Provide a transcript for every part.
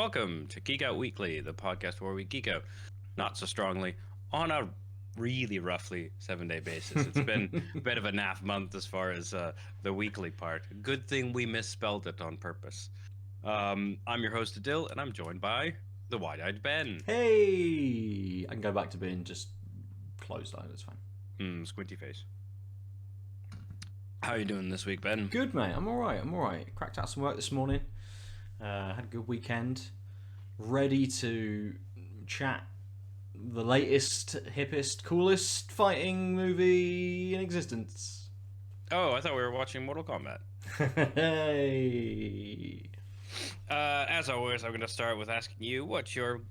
welcome to Geek Out Weekly, the podcast where we geek out, not so strongly, on a really roughly 7-day basis. It's been a bit of a naff month as far as the weekly part. Good thing we misspelled it on purpose. I'm your host, Aadil, and I'm joined by the wide-eyed Ben. Hey! I can go back to being just closed-eyed, it's fine. Squinty face. How are you doing this week, Ben? Good, mate. I'm alright. Cracked out some work this morning. Had a good weekend. Ready to chat the latest, hippest, coolest fighting movie in existence. Oh, I thought we were watching Mortal Kombat. Hey! As always, I'm going to start with asking you, what's your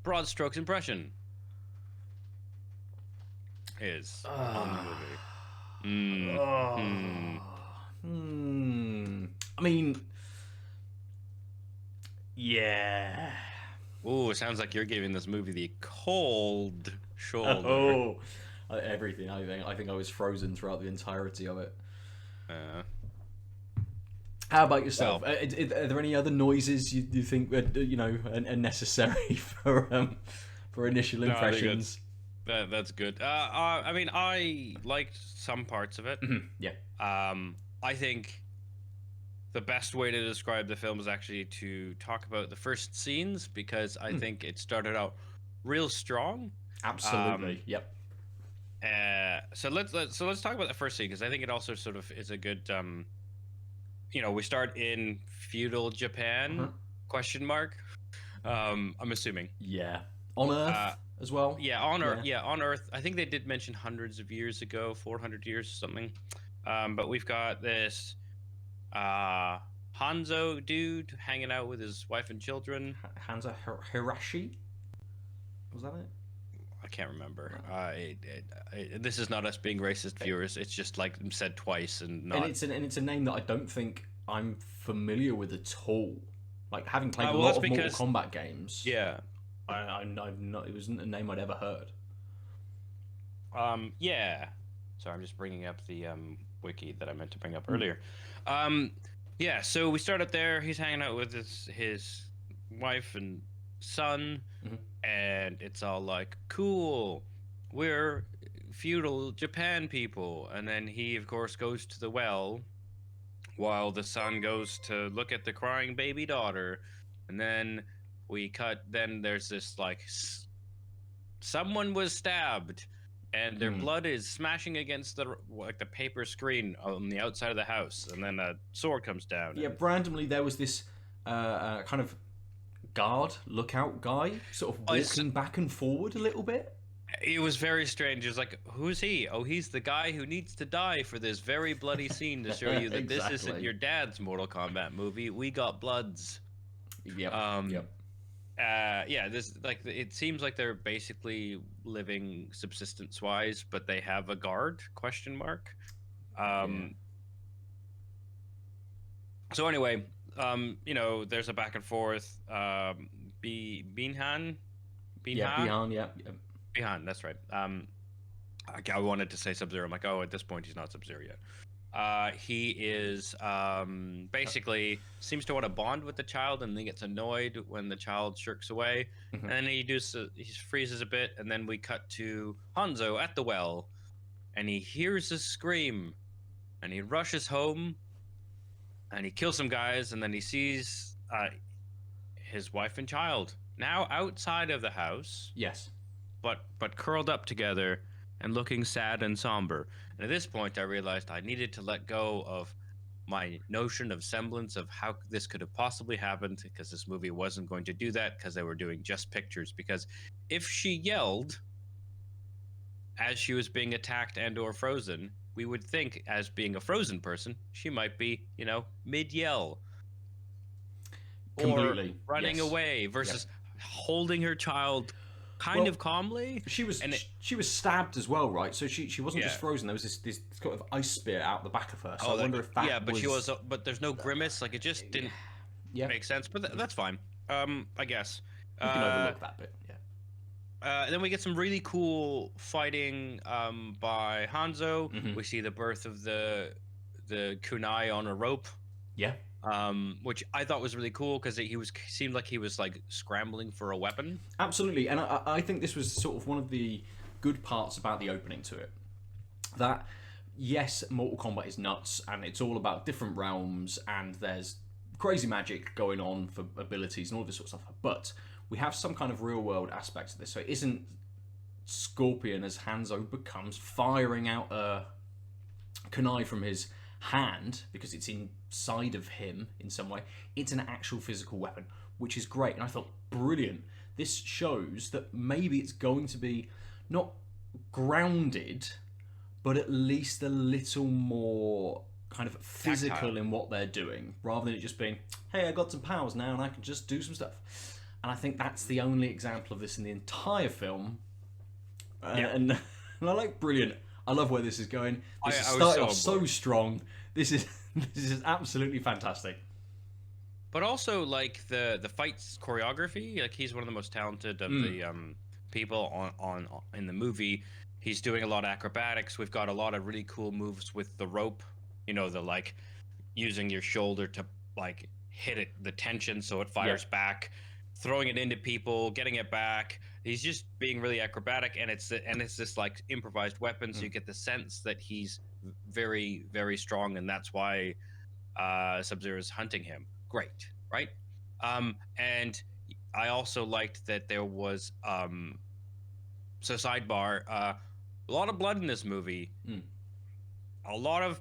broad strokes impression is on the movie? I mean, yeah. Ooh, it sounds like you're giving this movie the cold shoulder. Oh, everything. I think I was frozen throughout the entirety of it. How about yourself? Well, are there any other noises you think are necessary for initial impressions? That's good. I mean, I liked some parts of it. Yeah. I think the best way to describe the film is actually to talk about the first scenes, because I think it started out real strong. Absolutely. Yep. So let's talk about the first scene, because I think it also sort of is a good. We start in feudal Japan? Question mark. I'm assuming. Yeah. On Earth as well. Yeah, on Earth. Yeah, on Earth. I think they did mention hundreds of years ago, 400 years or something. But we've got this Hanzo dude hanging out with his wife and children. Hanzo Hirashi? Was that it? I can't remember. This is not us being racist viewers. It's just like said twice and not. And it's a name that I don't think I'm familiar with at all. Like, having played a lot of Mortal Kombat games. Yeah. I'm not. It wasn't a name I'd ever heard. Yeah. So I'm just bringing up the wiki that I meant to bring up earlier. Yeah. So we start up there. He's hanging out with his wife and son, and it's all like, cool, we're feudal Japan people. And then he, of course, goes to the well, while the son goes to look at the crying baby daughter. And then we cut. Then there's this like, someone was stabbed, and their blood is smashing against the paper screen on the outside of the house. And then a sword comes down. Yeah, randomly there was this kind of lookout guy, sort of walking back and forward a little bit. It was very strange. It was like, who's he? Oh, he's the guy who needs to die for this very bloody scene to show you that Exactly. This isn't your dad's Mortal Kombat movie. We got bloods. Yep. Yeah, this it seems like they're basically living subsistence wise, but they have a guard? Question mark. So anyway, there's a back and forth. Bihan, Bihan, that's right. I wanted to say Sub-Zero. I'm like, oh, at this point he's not Sub-Zero yet. He is basically seems to want to bond with the child, and then gets annoyed when the child shirks away. And then he freezes a bit, and then we cut to Hanzo at the well, and he hears a scream, and he rushes home, and he kills some guys, and then he sees his wife and child now outside of the house. Yes. But curled up together and looking sad and somber. And at this point, I realized I needed to let go of my notion of semblance of how this could have possibly happened, because this movie wasn't going to do that, because they were doing just pictures. Because if she yelled as she was being attacked and or frozen, we would think, as being a frozen person, she might be, mid-yell. Completely. Or running away versus holding her child kind of calmly. She was stabbed as well, right? So she wasn't just frozen. There was this kind of ice spear out the back of her. So I wonder if that but she was. But there's no grimace. Like, it just didn't make sense. But that's fine. I guess. You can overlook that bit. And then we get some really cool fighting by Hanzo. We see the birth of the kunai on a rope. Yeah. which I thought was really cool because he seemed like he was like scrambling for a weapon. Absolutely, and I think this was sort of one of the good parts about the opening to it. That, yes, Mortal Kombat is nuts, and it's all about different realms, and there's crazy magic going on for abilities and all this sort of stuff, but we have some kind of real-world aspect to this, so it isn't Scorpion as Hanzo becomes firing out a kunai from his hand because it's inside of him in some way. It's an actual physical weapon, which is great. And I thought, brilliant. This shows that maybe it's going to be not grounded, but at least a little more kind of physical Tactile. in what they're doing, rather than it just being, hey, I got some powers now and I can just do some stuff. And I think that's the only example of this in the entire film. And I like, brilliant. I love where this is going. This is started off so strong. This is absolutely fantastic. But also, like the fights choreography, like he's one of the most talented of the people on in the movie. He's doing a lot of acrobatics. We've got a lot of really cool moves with the rope. You know, the like using your shoulder to like hit it, the tension so it fires back, throwing it into people, getting it back. He's just being really acrobatic, and it's this like improvised weapon, so you get the sense that he's very, very strong, and that's why Sub-Zero is hunting him. Great, right? And I also liked that there was so sidebar, a lot of blood in this movie, a lot of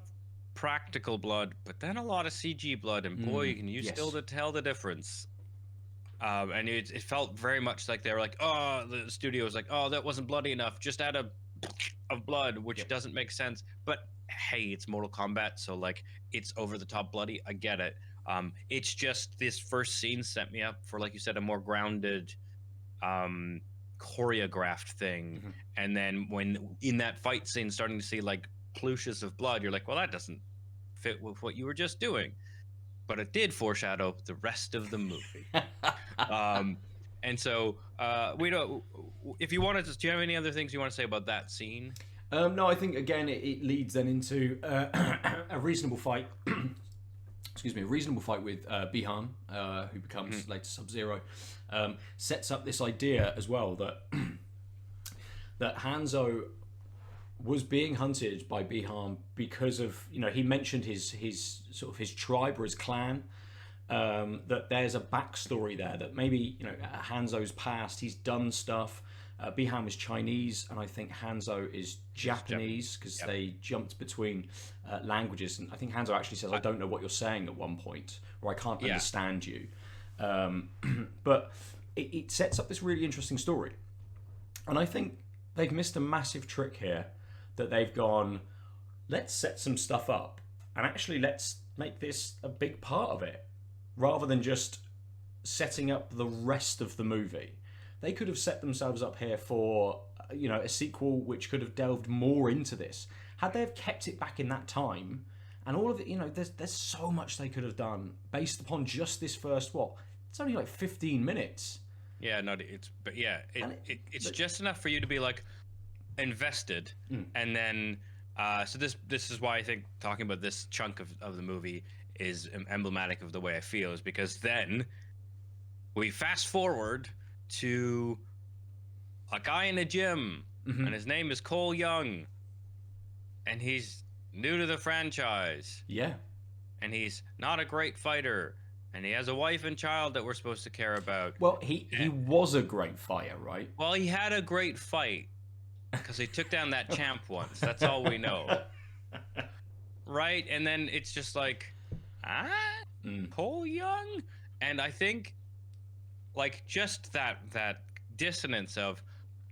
practical blood, but then a lot of CG blood, and boy, can you still tell the difference. And it felt very much like they were like, oh, the studio was like, oh, that wasn't bloody enough, just add of blood, which doesn't make sense. But hey, it's Mortal Kombat, so like it's over the top bloody. I get it. It's just this first scene set me up for, like you said, a more grounded, choreographed thing. And then when in that fight scene, starting to see like plooshes of blood, you're like, well, that doesn't fit with what you were just doing. But it did foreshadow the rest of the movie. And so we don't. If you wanted to, do you have any other things you want to say about that scene? No, I think again it leads then into a reasonable fight. Excuse me, a reasonable fight with Bihan, who becomes later Sub-Zero. Sets up this idea as well that that Hanzo was being hunted by Bihan because of, you know, he mentioned his sort of his tribe or his clan. That there's a backstory there, that maybe, you know, Hanzo's past, he's done stuff. Bihan was Chinese, and I think Hanzo is Japanese, because they jumped between languages. And I think Hanzo actually says, I don't know what you're saying at one point, or I can't understand you. But it sets up this really interesting story. And I think they've missed a massive trick here, that they've gone, let's set some stuff up, and actually let's make this a big part of it, rather than just setting up the rest of the movie. They could have set themselves up here for, you know, a sequel which could have delved more into this. Had they have kept it back in that time, and all of it, you know, there's so much they could have done based upon just this first, it's only like 15 minutes. Yeah, no, it's just enough for you to be like invested, and then so this is why I think talking about this chunk of the movie is emblematic of the way I feel, is because then we fast forward to a guy in a gym, and his name is Cole Young, and he's new to the franchise. Yeah. And he's not a great fighter, and he has a wife and child that we're supposed to care about. Well, he was a great fighter, right? Well, he had a great fight because he took down that champ once. That's all we know. Right? And then it's just like, Cole Young? And I think like just that dissonance of,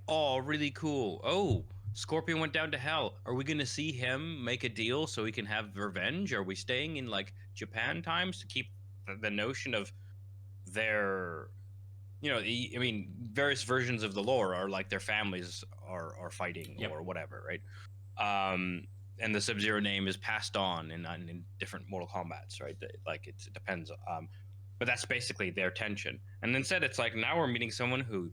oh, really cool. Oh, Scorpion went down to hell. Are we going to see him make a deal so he can have revenge? Are we staying in like Japan times to keep the notion of their, you know, I mean, various versions of the lore are like their families are fighting or whatever, right? And the Sub-Zero name is passed on in different Mortal Kombats, right? Like it depends. But that's basically their tension. And instead, it's like, now we're meeting someone who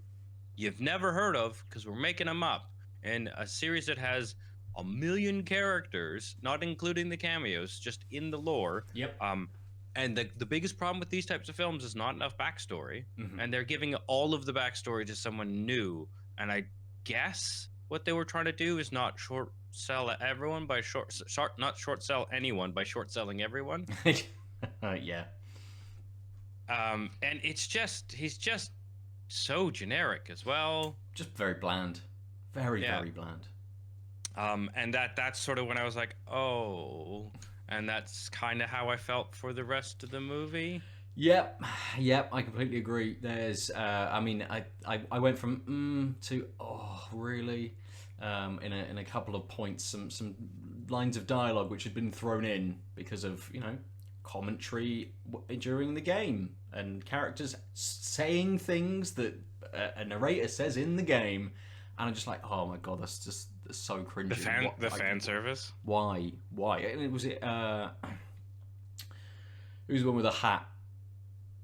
you've never heard of because we're making them up in a series that has 1 million characters, not including the cameos, just in the lore. Yep. And the biggest problem with these types of films is not enough backstory, Mhm. and they're giving all of the backstory to someone new. And I guess what they were trying to do is not short sell everyone by not short sell anyone by short selling everyone. Yeah. And he's just so generic as well. Just very bland. Very, Yeah. very bland. And that's sort of when I was like, oh, and that's kind of how I felt for the rest of the movie. Yep, yep, I completely agree. There's, I mean, I went from to oh really, in a couple of points, some lines of dialogue which had been thrown in because of commentary during the game and characters saying things that a narrator says in the game, and I'm just like, oh my god, that's so cringy. The fan service. Why? And was it? Who's the one with a hat?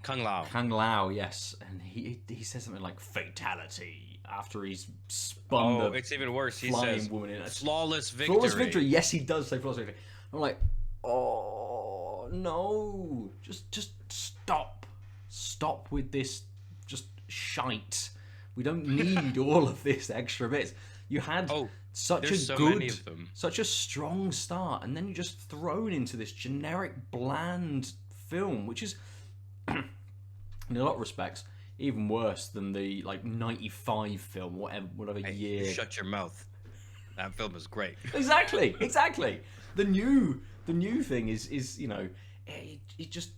Kung Lao. Kung Lao, yes, and he says something like fatality after he's spun the it's even worse. He flying says woman in it. flawless victory. Flawless victory. Yes, he does say flawless victory. I'm like, oh no, just stop with this just shite. We don't need all of this extra bits. You had such a strong start, and then you're just thrown into this generic, bland film, which is, in a lot of respects, even worse than the 95 film, whatever year. Shut your mouth. That film is great. Exactly. The new thing is it just,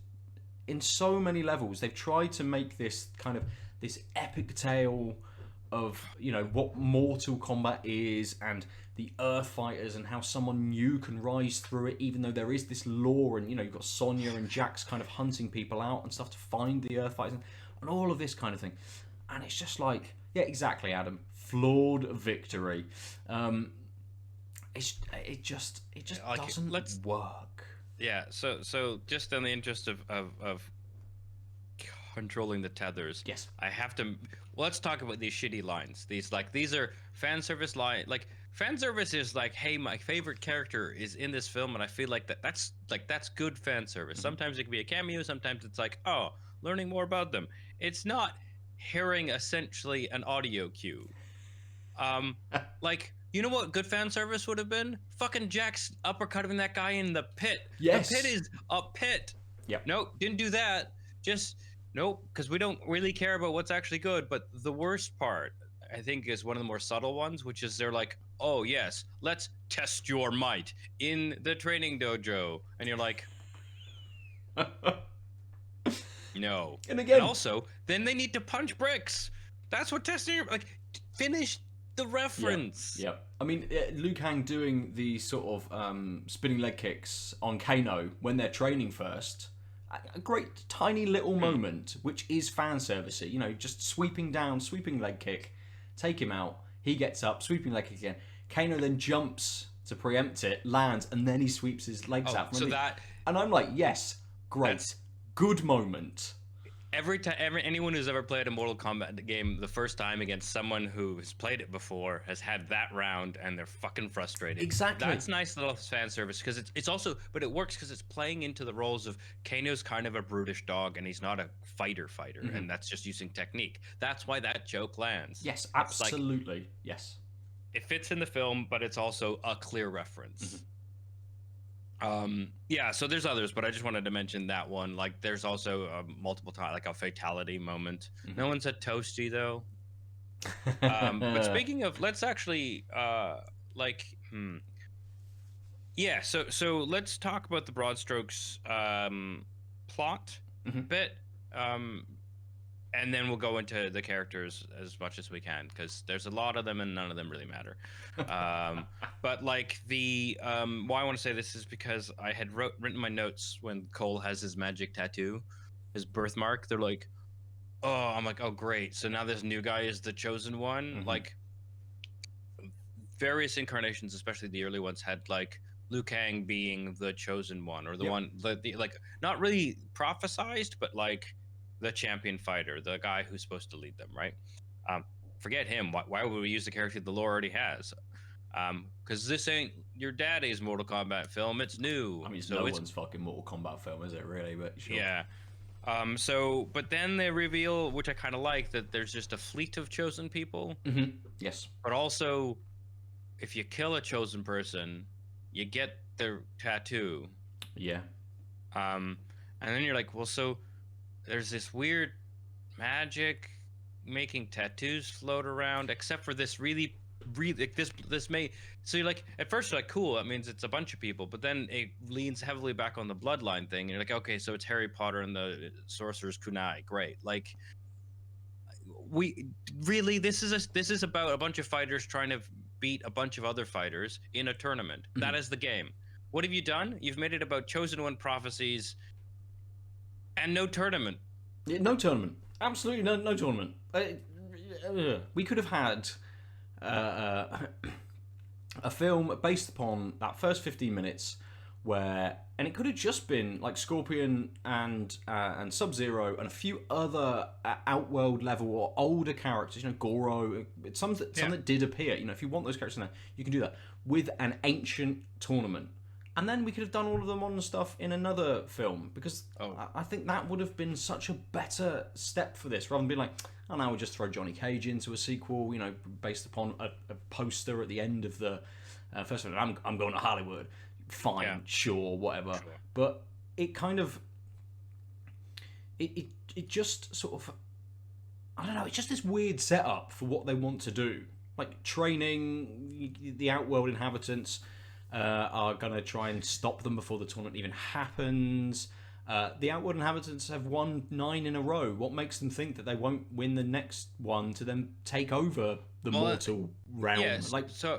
in so many levels they've tried to make this kind of this epic tale of what Mortal Kombat is, and the Earth Fighters, and how someone new can rise through it, even though there is this lore, and you've got Sonya and Jax kind of hunting people out and stuff to find the Earth Fighters, and all of this kind of thing. And it's just like, yeah, exactly, Adam. Flawed victory. It just doesn't work. Yeah. So just in the interest of controlling the tethers. Yes. I have to. Let's talk about these shitty lines. These are fan service line. Like, fan service is like, hey, my favorite character is in this film, and I feel like that's good fan service. Mm-hmm. Sometimes it can be a cameo. Sometimes it's like, oh, learning more about them. It's not hearing essentially an audio cue. Like, you know what good fan service would have been? Fucking Jax uppercutting that guy in the pit. Yes. The pit is a pit. Yep. Nope, didn't do that. Just nope, because we don't really care about what's actually good. But the worst part, I think, is one of the more subtle ones, which is they're like, oh yes, let's test your might in the training dojo. And you're like, no. And again, also, then they need to punch bricks. That's what testing your, like, finish the reference. Yep. I mean, Liu Kang doing the sort of spinning leg kicks on Kano when they're training first. A great tiny little moment, which is fan servicey. Just sweeping leg kick, take him out. He gets up, sweeping leg kick again. Kano then jumps to preempt it, lands, and then he sweeps his legs out. And I'm like, yes, great, good moment. Anyone who's ever played a Mortal Kombat game the first time against someone who has played it before has had that round, and they're fucking frustrated. Exactly. That's nice little fan service, because it's also, but it works because it's playing into the roles of Kano's kind of a brutish dog, and he's not a fighter, mm-hmm. and that's just using technique. That's why that joke lands. Yes, absolutely. Yes. It fits in the film, but it's also a clear reference. Mm-hmm. Yeah, so there's others, but I just wanted to mention that one. Like, there's also multiple times, like a fatality moment. Mm-hmm. No one said toasty though. But speaking of, let's actually yeah, so let's talk about the broad strokes plot mm-hmm. bit, and then we'll go into the characters as much as we can, because there's a lot of them and none of them really matter. But like why I want to say this is because I had written my notes when Cole has his magic tattoo, his birthmark. They're like, oh, I'm like, oh great, so now this new guy is the chosen one. Mm-hmm. Like, various incarnations, especially the early ones, had like Liu Kang being the chosen one, or the one the like, not really prophesized, but like the champion fighter, the guy who's supposed to lead them, right? Forget him. Why would we use the character the lore already has? Because this ain't your daddy's Mortal Kombat film, it's new. I mean, it's So no it's one's fucking Mortal Kombat film, is it? Really? But sure. yeah. But then they reveal, which I kind of like, that there's just a fleet of chosen people. Yes. But also, if you kill a chosen person, you get their tattoo. Yeah. And then you're like, well, so there's this weird magic making tattoos float around, except for this really like this may, so you're like, at first you're like, cool, that means it's a bunch of people, but then it leans heavily back on the bloodline thing, and you're like, okay, so it's Harry Potter and the Sorcerer's Kunai, great. Like, we really, this is about a bunch of fighters trying to beat a bunch of other fighters in a tournament. That is the game. What have you done? You've made it about chosen one prophecies and no tournament. Yeah, no tournament. Absolutely no tournament. We could have had a film based upon that first 15 minutes where, and it could have just been like Scorpion and Sub-Zero and a few other Outworld level or older characters, Goro, some that did appear. If you want those characters in there, you can do that with an ancient tournament. And then we could have done all of them on stuff in another film, because I think that would have been such a better step for this, rather than being like, oh, now we'll just throw Johnny Cage into a sequel, based upon a poster at the end of the first one. I'm going to Hollywood. Fine, sure, whatever. Sure. But it kind of, it just sort of, I don't know, it's just this weird setup for what they want to do. Like training the Outworld inhabitants, are going to try and stop them before the tournament even happens. The Outworld inhabitants have won 9 in a row. What makes them think that they won't win the next one to then take over the mortal realm? Yes. Let's go.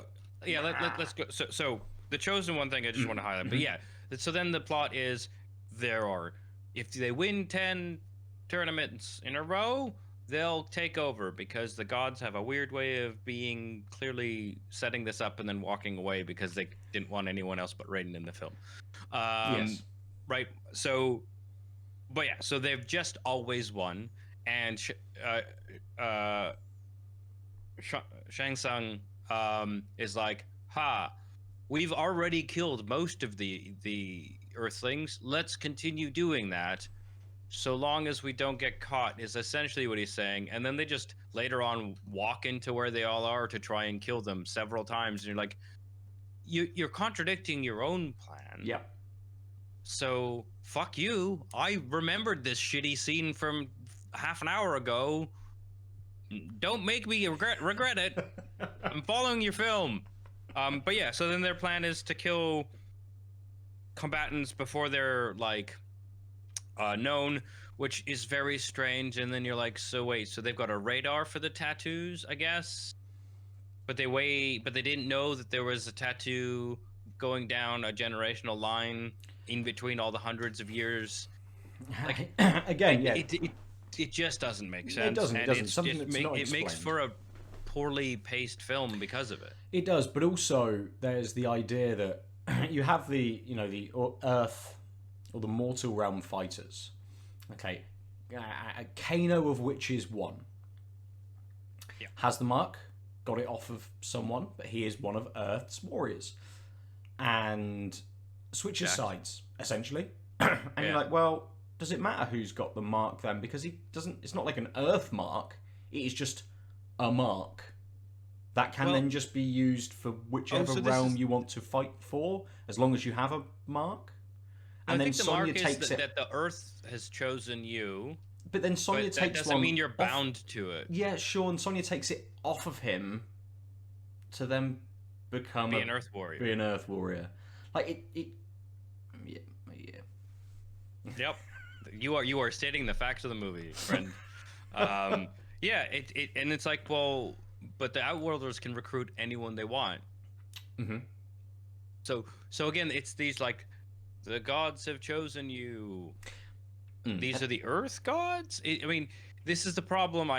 So the chosen one thing I just want to highlight. But yeah, so then the plot is if they win 10 tournaments in a row, they'll take over, because the gods have a weird way of being clearly setting this up and then walking away because they didn't want anyone else but Raiden in the film. Yes. Right. So, but yeah, so they've just always won, and Shang Tsung is like, we've already killed most of the Earthlings. Let's continue doing that, so long as we don't get caught, is essentially what he's saying. And then they just later on walk into where they all are to try and kill them several times. And you're like, you're contradicting your own plan. Yeah. So fuck you. I remembered this shitty scene from half an hour ago. Don't make me regret it. I'm following your film. But yeah, so then their plan is to kill combatants before they're like known, which is very strange. And then you're like, so wait, so they've got a radar for the tattoos, I guess, but they didn't know that there was a tattoo going down a generational line in between all the hundreds of years. Like, again, yeah, it just doesn't make sense. It doesn't. Something that's not explained. It makes for a poorly paced film because of it. It does, but also there's the idea that you have the Earth or the mortal realm fighters. Okay, Kano of which is one. Yeah. Has the mark, got it off of someone, but he is one of Earth's warriors, and switches sides essentially. And you're like, well, does it matter who's got the mark then? Because he doesn't. It's not like an Earth mark. It is just a mark that can then just be used for whichever realm you want to fight for, as long as you have a mark. And I think the Sonya takes it that the Earth has chosen you. But then Sonya takes one. That doesn't mean you're bound to it. Yeah, sure. And Sonya takes it off of him to then be an Earth warrior. Be an Earth warrior. Like it. Yeah. Yep. You are stating the facts of the movie, friend. Yeah. And it's like, well, but the Outworlders can recruit anyone they want. Mm-hmm. So again, it's these like, the gods have chosen you. These are the Earth gods. I mean, this is the problem.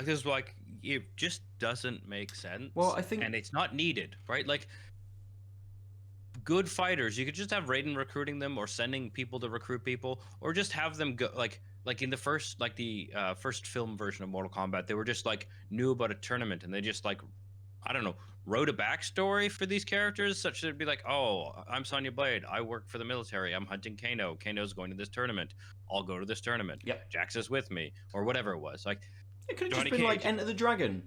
This is like, it just doesn't make sense. Well, I think, and it's not needed, right? Like, good fighters, you could just have Raiden recruiting them, or sending people to recruit people, or just have them go like in the first first film version of Mortal Kombat. They were just like knew about a tournament, and they just like, I don't know, wrote a backstory for these characters, such that it'd be like, oh, I'm Sonya Blade. I work for the military. I'm hunting Kano. Kano's going to this tournament. I'll go to this tournament. Yep. Jax is with me, or whatever it was. Like, It could have Johnny just been like Cage. Enter the Dragon.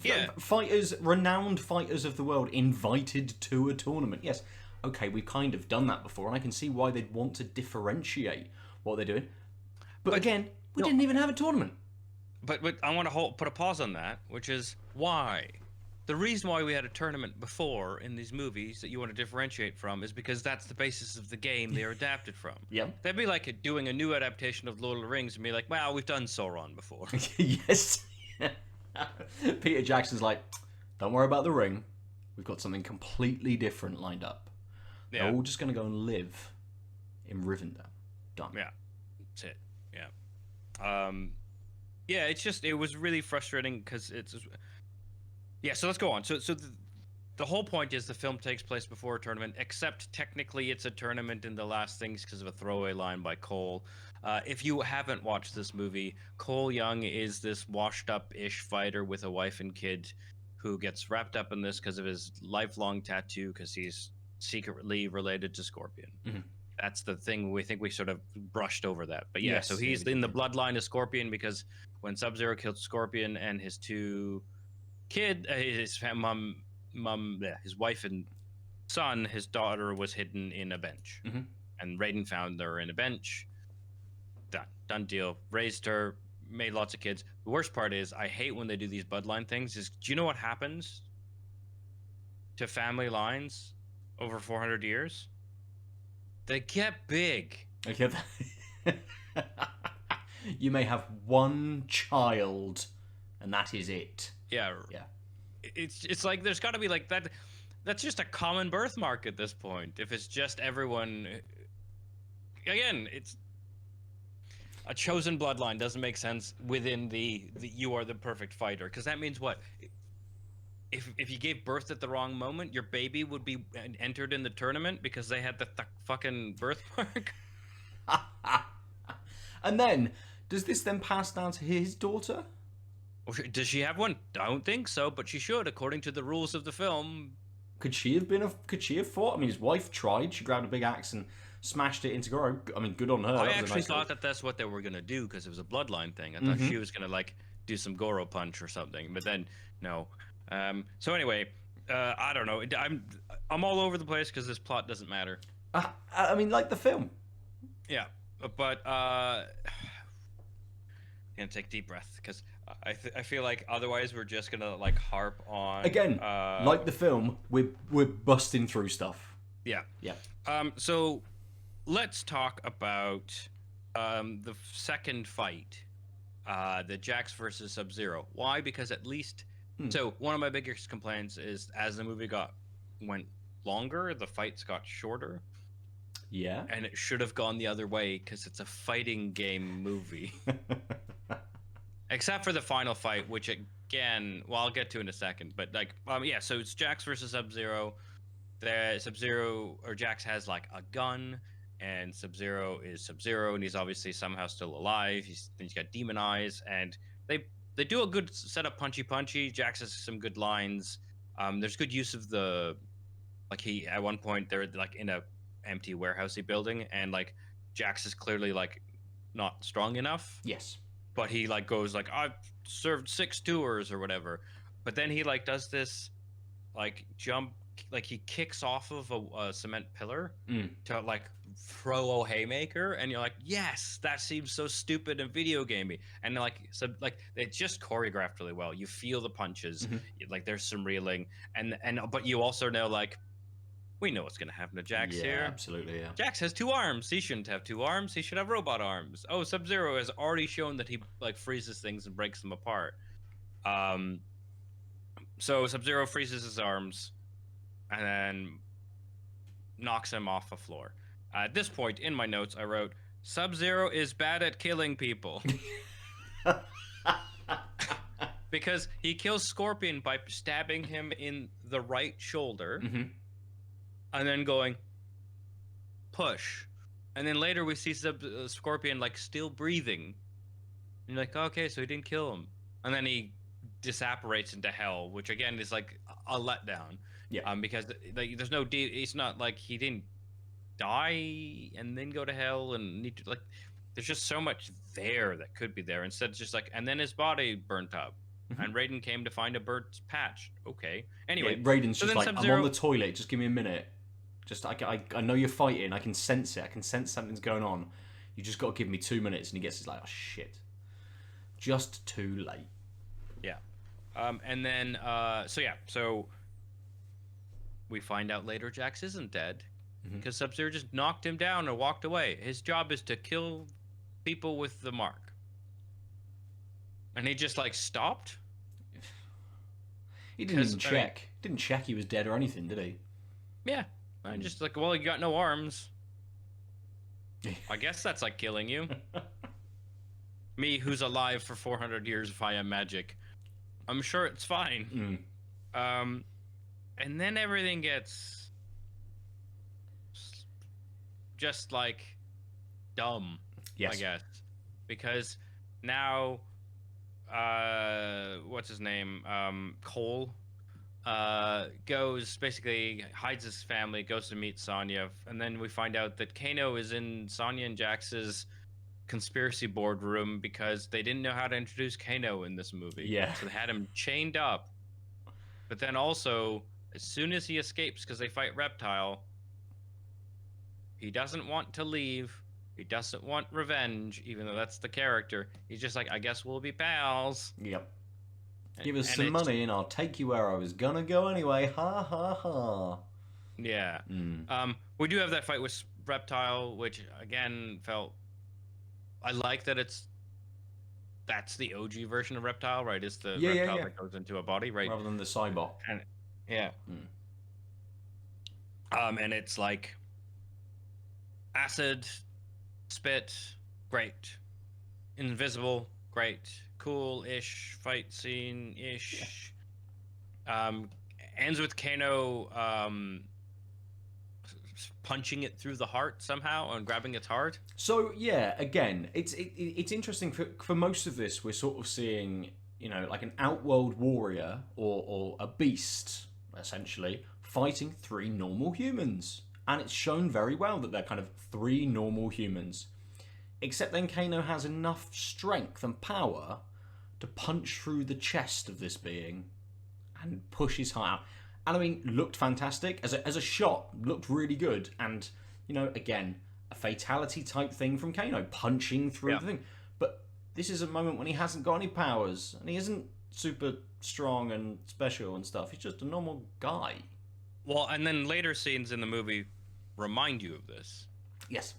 Yeah. Fighters, renowned fighters of the world, invited to a tournament. Yes, okay, we've kind of done that before, and I can see why they'd want to differentiate what they're doing. But again, we didn't even have a tournament. But I want to put a pause on that, which is why. The reason why we had a tournament before in these movies that you want to differentiate from is because that's the basis of the game they're adapted from. Yep. That'd be like doing a new adaptation of Lord of the Rings and be like, well, we've done Sauron before. Yes. Peter Jackson's like, don't worry about the ring. We've got something completely different lined up. Yeah. They're all just going to go and live in Rivendell. Done. Yeah. That's it. Yeah. Yeah, it was really frustrating because it's... Yeah, so let's go on. So the whole point is the film takes place before a tournament, except technically it's a tournament in the last things because of a throwaway line by Cole. If you haven't watched this movie, Cole Young is this washed-up-ish fighter with a wife and kid who gets wrapped up in this because of his lifelong tattoo because he's secretly related to Scorpion. Mm-hmm. That's the thing. We think we sort of brushed over that. But yeah, Yes, so he's in the bloodline of Scorpion because when Sub-Zero killed Scorpion and his two kid, his his wife and son, his daughter was hidden in a bench. Mm-hmm. And Raiden found her in a bench. Done deal. Raised her, made lots of kids. The worst part is, I hate when they do these bloodline things. Do you know what happens to family lines over 400 years? They get big. Okay. You may have one child, and that is it. Yeah. Yeah. It's like there's got to be like that. That's just a common birthmark at this point. If it's just everyone, again, it's a chosen bloodline doesn't make sense within the you are the perfect fighter, because that means what? If you gave birth at the wrong moment, your baby would be entered in the tournament because they had the fucking birthmark. And then, does this then pass down to his daughter? Does she have one? I don't think so, but she should, according to the rules of the film. Could she have fought? I mean, his wife tried. She grabbed a big axe and smashed it into Goro. I mean, good on her. I actually thought that that's what they were gonna do because it was a bloodline thing. I thought she was gonna like do some Goro punch or something, but then no. So anyway, I don't know. I'm all over the place because this plot doesn't matter. I mean, like the film. Yeah, but gonna take a deep breath because I feel like otherwise we're just gonna like harp on Again, like the film, we're busting through stuff. Yeah. Yeah. So let's talk about the second fight, the Jax versus Sub-Zero. Why? Because at least so one of my biggest complaints is as the movie went longer, the fights got shorter. Yeah. And it should have gone the other way because it's a fighting game movie. Except for the final fight, which again, well, I'll get to in a second. But like, yeah, so it's Jax versus Sub-Zero. The Sub-Zero or Jax has like a gun, and Sub-Zero is Sub-Zero, and he's obviously somehow still alive. He's got demon eyes, and they do a good setup, punchy. Jax has some good lines. There's good use of he at one point they're like in a empty warehousey building, and like Jax is clearly like not strong enough. Yes. But he like goes like, I've served 6 tours or whatever. But then he like does this like jump, like he kicks off of a cement pillar to like throw a haymaker, and you're like, yes, that seems so stupid and video gamey. And like it's just choreographed really well. You feel the punches, like there's some reeling, and but you also know like we know what's going to happen to Jax here. Absolutely, yeah. Jax has 2 arms. He shouldn't have 2 arms. He should have robot arms. Oh, Sub-Zero has already shown that he like freezes things and breaks them apart. So Sub-Zero freezes his arms and then knocks him off the floor. At this point in my notes, I wrote, Sub-Zero is bad at killing people. Because he kills Scorpion by stabbing him in the right shoulder. And then going, push. And then later we see Scorpion like still breathing. And you're like, okay, so he didn't kill him. And then he disapparates into hell, which again is like a letdown. Yeah. Because like there's no it's not like he didn't die and then go to hell and need to like. There's just so much there that could be there. Instead, it's just like, and then his body burnt up, and Raiden came to find a burnt patch. Okay. Anyway, Raiden's so just then like, I'm Sub-Zero, on the toilet. Just give me a minute. Just I know you're fighting. I can sense it. I can sense something's going on. You just got to give me 2 minutes. And he gets like, oh shit, just too late. Yeah. And then so we find out later Jax isn't dead because Sub-Zero just knocked him down or walked away. His job is to kill people with the mark. And he just like stopped. He didn't even check. Didn't check he was dead or anything, did he? Yeah. I just like, well, you got no arms. I guess that's like killing you. Me, who's alive for 400 years via magic. I'm sure it's fine. And then everything gets just like dumb, I guess. Because now, what's his name? Cole goes, basically hides his family, goes to meet Sonya, and then we find out that Kano is in Sonya and Jax's conspiracy boardroom because they didn't know how to introduce Kano in this movie. Yeah. So they had him chained up. But then also, as soon as he escapes because they fight Reptile, he doesn't want to leave. He doesn't want revenge, even though that's the character. He's just like, I guess we'll be pals. Yep. Give us some money and I'll take you where I was gonna go anyway. Ha ha ha. Yeah. We do have that fight with Reptile, which again felt. I like that that's the OG version of Reptile, right? It's the reptile that goes into a body, right? Rather than the Cybot. And and it's like acid, spit, great. Invisible, great. Cool-ish fight scene-ish. Ends with Kano punching it through the heart somehow and grabbing its heart. So yeah, again, it's interesting for most of this. We're sort of seeing, like an outworld warrior or a beast essentially fighting three normal humans, and it's shown very well that they're kind of three normal humans. Except then Kano has enough strength and power to punch through the chest of this being and push his heart out. And I mean, looked fantastic as a shot, looked really good. And again, a fatality type thing from Kano, punching through the thing. But this is a moment when he hasn't got any powers and he isn't super strong and special and stuff. He's just a normal guy. Well, and then later scenes in the movie remind you of this. Yes.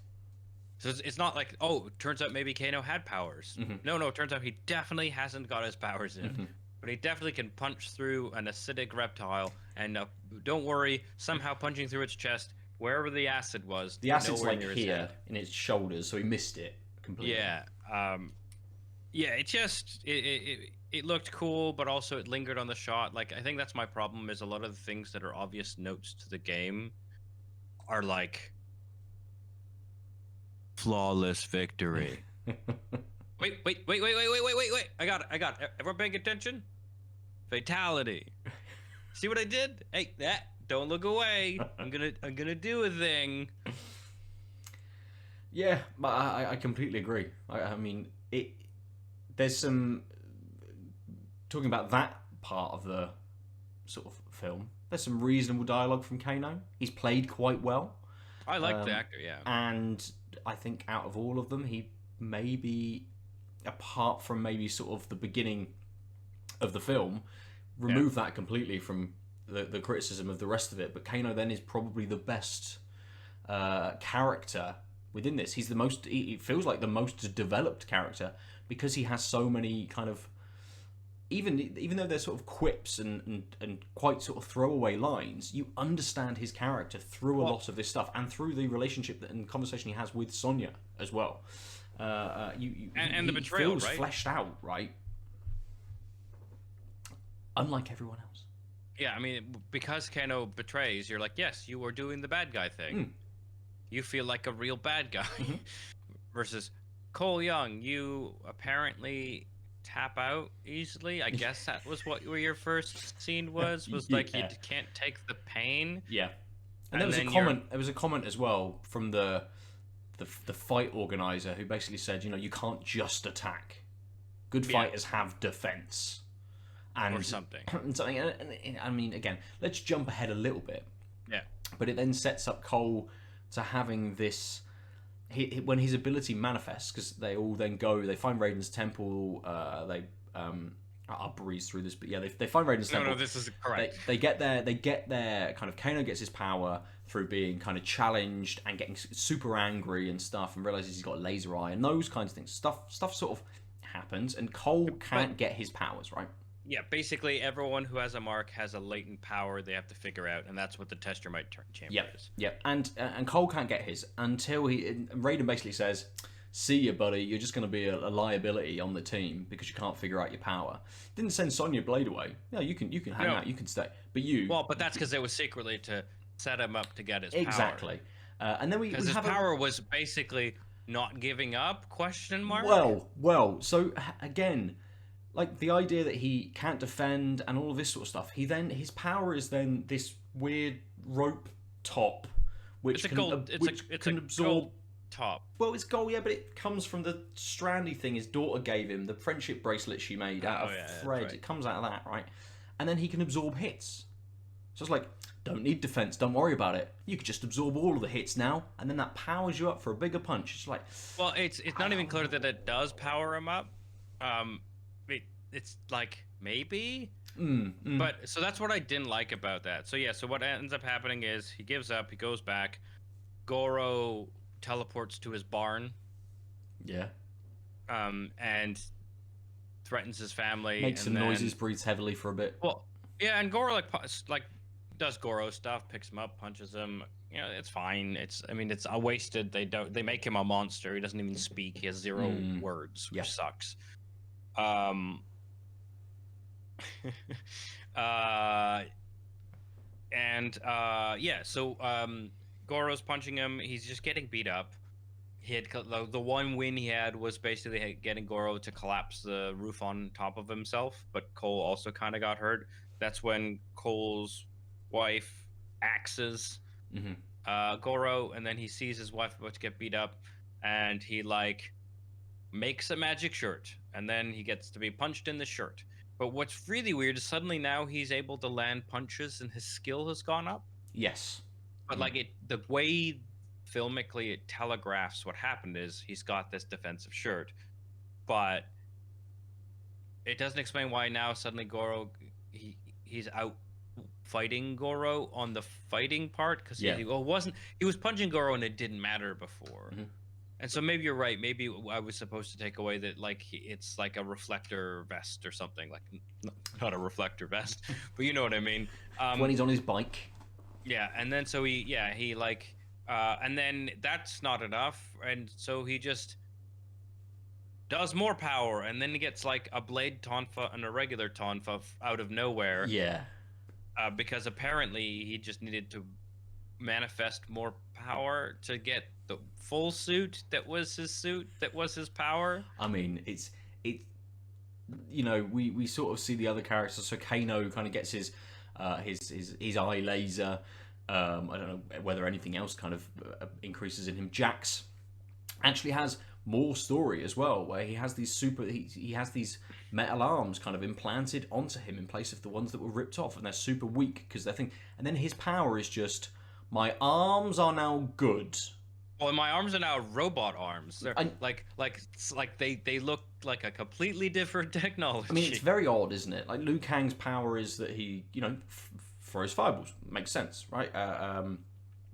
So it's not like, oh, it turns out maybe Kano had powers. No, it turns out he definitely hasn't got his powers in. But he definitely can punch through an acidic reptile. And don't worry, somehow punching through its chest, wherever the acid was. The acid's like here in its shoulders, so he missed it completely. Yeah. It looked cool, but also it lingered on the shot. Like, I think that's my problem, is a lot of the things that are obvious notes to the game are like flawless victory. Wait. I got it. Everyone paying attention? Fatality. See what I did? Hey, don't look away. I'm gonna do a thing. Yeah, but I completely agree. I mean, there's some talking about that part of the sort of film. There's some reasonable dialogue from Kano. He's played quite well. I like the actor, yeah. And I think out of all of them, he maybe, apart from maybe sort of the beginning of the film, remove that completely from the criticism of the rest of it. But Kano then is probably the best character within this. He's the most, he feels like the most developed character because he has so many kind of, even though they're sort of quips and quite sort of throwaway lines, you understand his character through a lot of this stuff and through the relationship and conversation he has with Sonya as well. And the betrayal, feels right? Fleshed out, right? Unlike everyone else. Yeah, I mean, because Kano betrays, you're like, yes, you are doing the bad guy thing. You feel like a real bad guy. Versus Cole Young, you apparently tap out easily. I guess that was what your first scene was like you Yeah. can't take the pain. Yeah. And there was a comment. There was a comment as well from the fight organizer who basically said, you can't just attack. Good fighters have defense. And or something. something. And I mean, again, let's jump ahead a little bit. Yeah. But it then sets up Cole to having this. When his ability manifests, because they all then go, they find Raiden's temple. I'll breeze through this, but yeah, they find Raiden's temple. No, this is correct. They get there. Kind of Kano gets his power through being kind of challenged and getting super angry and stuff, and realizes he's got a laser eye and those kinds of things. Stuff sort of happens, and Cole can't get his powers right. Yeah, basically everyone who has a mark has a latent power they have to figure out, and that's what the tester might chamber is. Yep. And Cole can't get his until Raiden basically says, "See you, buddy. You're just going to be a liability on the team because you can't figure out your power." Didn't send Sonya Blade away. No, you can hang out. You can stay. But you. Well, but that's because it was secretly to set him up to get his exactly. power. And then because his power was basically not giving up? Question mark. Well. So again. Like, the idea that he can't defend and all of this sort of stuff. His power is then this weird rope top, which can absorb gold top. Well, it's gold, yeah, but it comes from the strandy thing his daughter gave him, the friendship bracelet she made out of thread. Right. It comes out of that, right? And then he can absorb hits. So it's like, don't need defense, don't worry about it. You could just absorb all of the hits now, and then that powers you up for a bigger punch. It's like, well, it's not even clear that it does power him up. It's like maybe, but so that's what I didn't like about that. So yeah, so what ends up happening is he gives up, he goes back, Goro teleports to his barn, and threatens his family, makes some noises, breathes heavily for a bit. Well, yeah, and Goro like does Goro stuff, picks him up, punches him. It's fine. It's a wasted. They make him a monster. He doesn't even speak. He has zero words, which sucks. So Goro's punching him. He's just getting beat up. He had the one win he had was basically getting Goro to collapse the roof on top of himself, but Cole also kind of got hurt. That's when Cole's wife axes Goro, and then he sees his wife about to get beat up, and he makes a magic shirt, and then he gets to be punched in the shirt. But what's really weird is suddenly now he's able to land punches and his skill has gone up. Yes. But the way filmically it telegraphs what happened is he's got this defensive shirt, but it doesn't explain why now suddenly Goro he's out fighting Goro on the fighting part, because he was punching Goro and it didn't matter before. And so maybe you're right. Maybe I was supposed to take away that it's like a reflector vest or something. Like, not a reflector vest, but you know what I mean. When he's on his bike. Yeah, and then so and then that's not enough, and so he just does more power, and then he gets like a blade tonfa and a regular tonfa out of nowhere. Yeah. Because apparently he just needed to manifest more power to get the full suit that was his power. I mean, we sort of see the other characters. So Kano kind of gets his eye laser. I don't know whether anything else kind of increases in him. Jax actually has more story as well, where he has these he has these metal arms kind of implanted onto him in place of the ones that were ripped off, and they're super weak because and then his power is just, my arms are now good. Well, my arms are now robot arms. They're they look like a completely different technology. I mean, it's very odd, isn't it? Like, Liu Kang's power is that he, throws fireballs. Makes sense, right?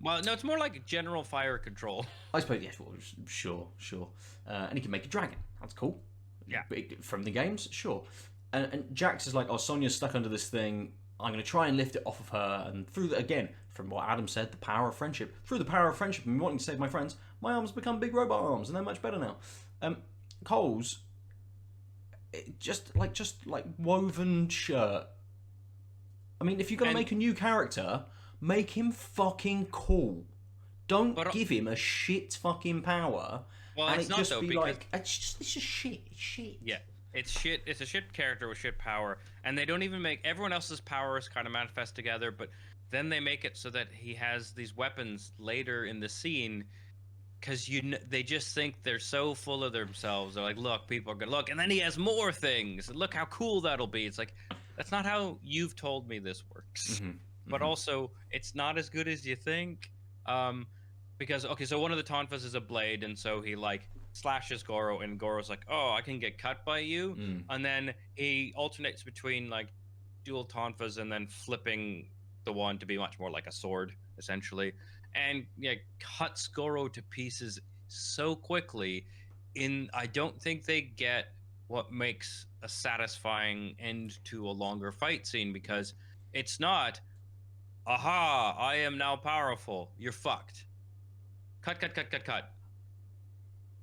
Well, no, it's more like general fire control. I suppose, yes. Well, sure. And he can make a dragon. That's cool. Yeah. From the games, sure. And Jax is like, oh, Sonya's stuck under this thing. I'm going to try and lift it off of her. And through that, again, from what Adam said, the power of friendship. Through the power of friendship and wanting to save my friends, my arms become big robot arms, and they're much better now. Cole's just like woven shirt. I mean, if you're going to make a new character, make him fucking cool. Don't give him a shit fucking power. Well, and it's it not just though, be because like, it's just shit. It's shit. Yeah. It's shit. It's a shit character with shit power, and they don't even make everyone else's powers kind of manifest together. But then they make it so that he has these weapons later in the scene, because they just think they're so full of themselves. They're like, look, people are gonna look, and then he has more things. Look how cool that'll be. It's like, that's not how you've told me this works. But also, it's not as good as you think. Because okay, so one of the tonfas is a blade, and so he like slashes Goro, and Goro's like, oh, I can get cut by you, and then he alternates between like dual tonfas and then flipping the one to be much more like a sword, essentially, and yeah, cuts Goro to pieces so quickly. I don't think they get what makes a satisfying end to a longer fight scene, because it's not, aha, I am now powerful, you're fucked. Cut, cut, cut, cut, cut.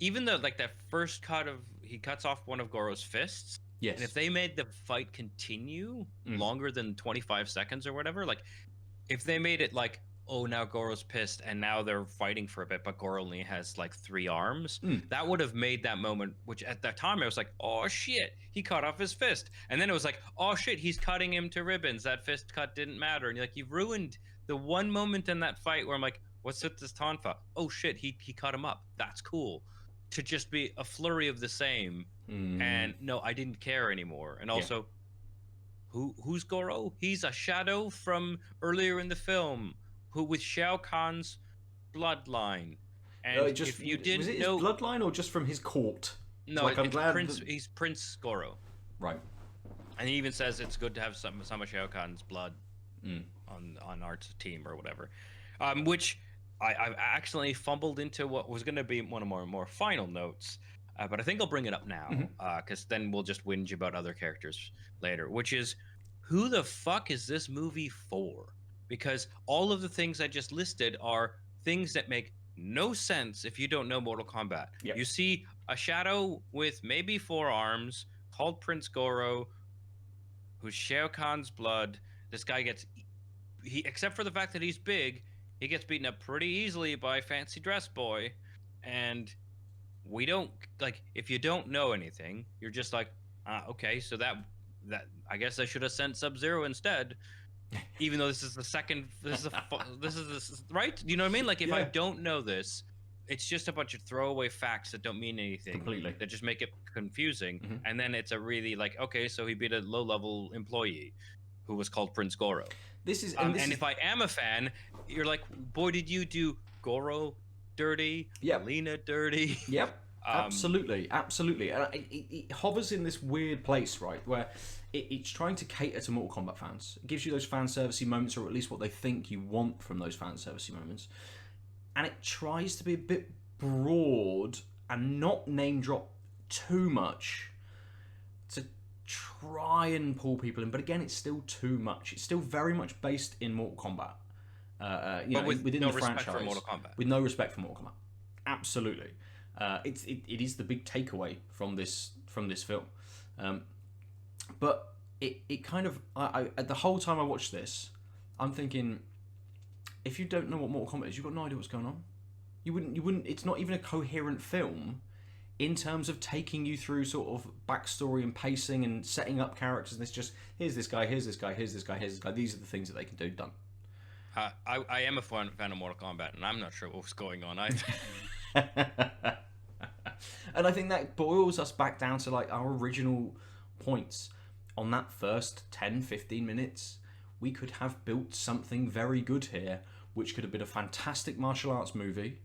Even though, like, that first cut of he cuts off one of Goro's fists. Yes. And if they made the fight continue longer than 25 seconds or whatever, like, if they made it like, oh, now Goro's pissed and now they're fighting for a bit, but Goro only has like 3 arms, that would have made that moment, which at that time I was like, oh shit, he cut off his fist. And then it was like, oh shit, he's cutting him to ribbons. That fist cut didn't matter. And you're like, you've ruined the one moment in that fight where I'm like, what's with this Tonfa? Oh shit, he cut him up. That's cool. To just be a flurry of the same. And no, I didn't care anymore. And also, who's Goro? He's a shadow from earlier in the film, who with Shao Kahn's bloodline. And if you didn't was it know, his bloodline or just from his court? no, like, I'm glad he's Prince Goro, right? and he even says it's good to have some of Shao Kahn's blood on our team or whatever, which I've accidentally fumbled into what was going to be one of my more final notes. But I think I'll bring it up now, because then we'll just whinge about other characters later, which is, who the fuck is this movie for? Because all of the things I just listed are things that make no sense if you don't know Mortal Kombat. Yep. You see a shadow with maybe 4 arms called Prince Goro, who's Shao Kahn's blood. This guy gets, except for the fact that he's big, he gets beaten up pretty easily by Fancy Dress Boy, and we don't, like, if you don't know anything, you're just like, okay, so that I guess I should have sent Sub-Zero instead, even though this is the second, this is right? You know what I mean? Like, if I don't know this, it's just a bunch of throwaway facts that don't mean anything. Completely. That just make it confusing. And then it's a really like, okay, so he beat a low-level employee who was called Prince Goro. This is, and if I am a fan, you're like, boy, did you do Goro dirty? Yep. Lena dirty? Yep. Absolutely. And it hovers in this weird place, right, where it's trying to cater to Mortal Kombat fans. It gives you those fan servicey moments, or at least what they think you want from those fan servicey moments. And it tries to be a bit broad and not name drop too much to try and pull people in. But again, it's still too much. It's still very much based in Mortal Kombat. Within no the respect franchise, for Mortal Kombat. with no respect for Mortal Kombat. Absolutely. It is the big takeaway from this film. But it kind of, the whole time I watched this, I'm thinking, if you don't know what Mortal Kombat is, you've got no idea what's going on. You wouldn't. It's not even a coherent film in terms of taking you through sort of backstory and pacing and setting up characters. And it's just, here's this guy, here's this guy, here's this guy, here's this guy. These are the things that they can do. Done. I am a fan of Mortal Kombat, and I'm not sure what's going on either. And I think that boils us back down to like our original points. On that first 10-15 minutes, we could have built something very good here, which could have been a fantastic martial arts movie,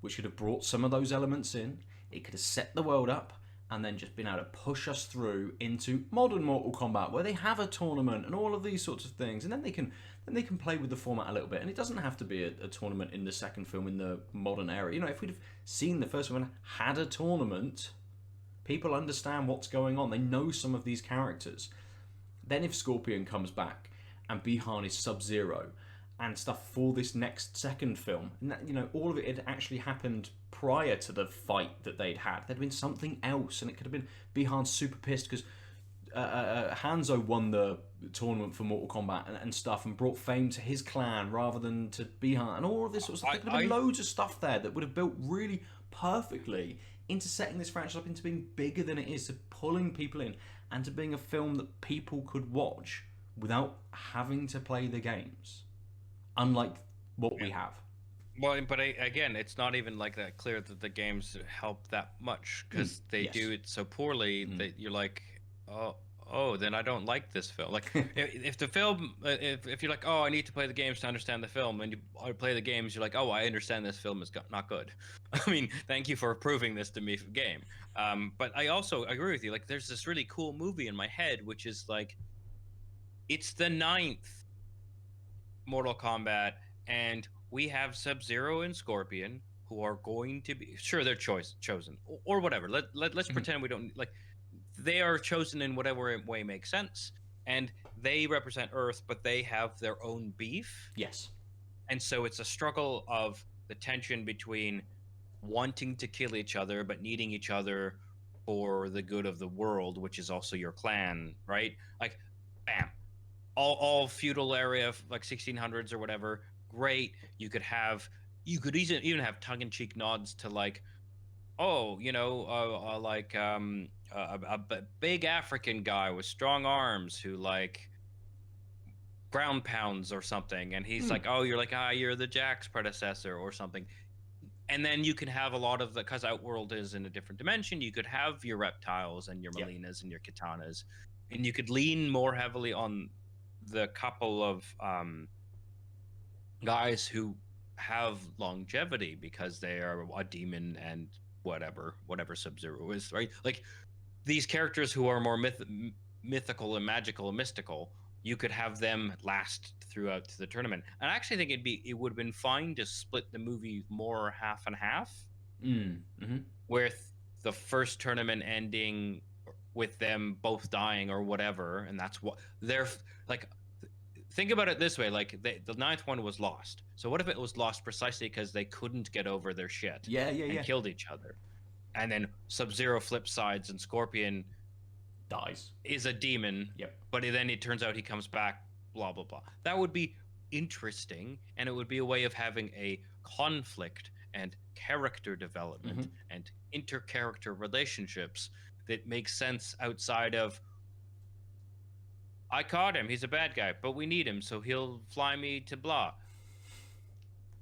which could have brought some of those elements in. It could have set the world up, and then just been able to push us through into modern Mortal Kombat, where they have a tournament and all of these sorts of things, and then they can play with the format a little bit. And it doesn't have to be a tournament in the second film in the modern era. You know, if we'd have seen the first one had a tournament, people understand what's going on. They know some of these characters. Then if Scorpion comes back and Bihan is Sub-Zero and stuff for this next second film, and that, you know, all of it had actually happened prior to the fight that they'd had. There'd been something else, and it could have been Bihan super pissed because Hanzo won the tournament for Mortal Kombat and stuff, and brought fame to his clan rather than to Bihan, and all of this sort of stuff. There could have been loads of stuff there that would have built really perfectly into setting this franchise up into being bigger than it is, to pulling people in, and to being a film that people could watch without having to play the games, unlike what we have. Well, but again, it's not even like that clear that the games help that much, because they do it so poorly that you're like, oh, then I don't like this film. Like, if the film, if you're like, oh, I need to play the games to understand the film, and you play the games, you're like, oh, I understand this film is not good. I mean, thank you for proving this to me, game. But I also agree with you. Like, there's this really cool movie in my head, which is like, it's the 9th Mortal Kombat, and we have Sub-Zero and Scorpion, who are going to be, sure, they're chosen or whatever. Let's pretend we don't, like, they are chosen in whatever way makes sense, and they represent Earth, but they have their own beef. Yes. And so it's a struggle of the tension between wanting to kill each other but needing each other for the good of the world, which is also your clan, right? Like, bam, all feudal area of like 1600s or whatever. Great. You could even have tongue-in-cheek nods to, like, oh, a big African guy with strong arms who, like, ground pounds or something, and he's like, oh, you're like, you're the Jack's predecessor or something. And then you can have a lot of because Outworld is in a different dimension, you could have your reptiles and your Molinas and your Katanas, and you could lean more heavily on the couple of guys who have longevity because they are a demon and whatever Sub-Zero is, right? Like, these characters who are more mythical and magical and mystical, you could have them last throughout the tournament. And I actually think it would have been fine to split the movie more half and half, with the first tournament ending with them both dying or whatever, and that's what they're like. Think about it this way: like, the 9th one was lost. So what if it was lost precisely because they couldn't get over their shit? And killed each other, and then Sub-Zero flips sides and Scorpion dies, is a demon. But then it turns out he comes back. Blah blah blah. That would be interesting, and it would be a way of having a conflict and character development and inter-character relationships that makes sense outside of, I caught him, he's a bad guy, but we need him, so he'll fly me to blah.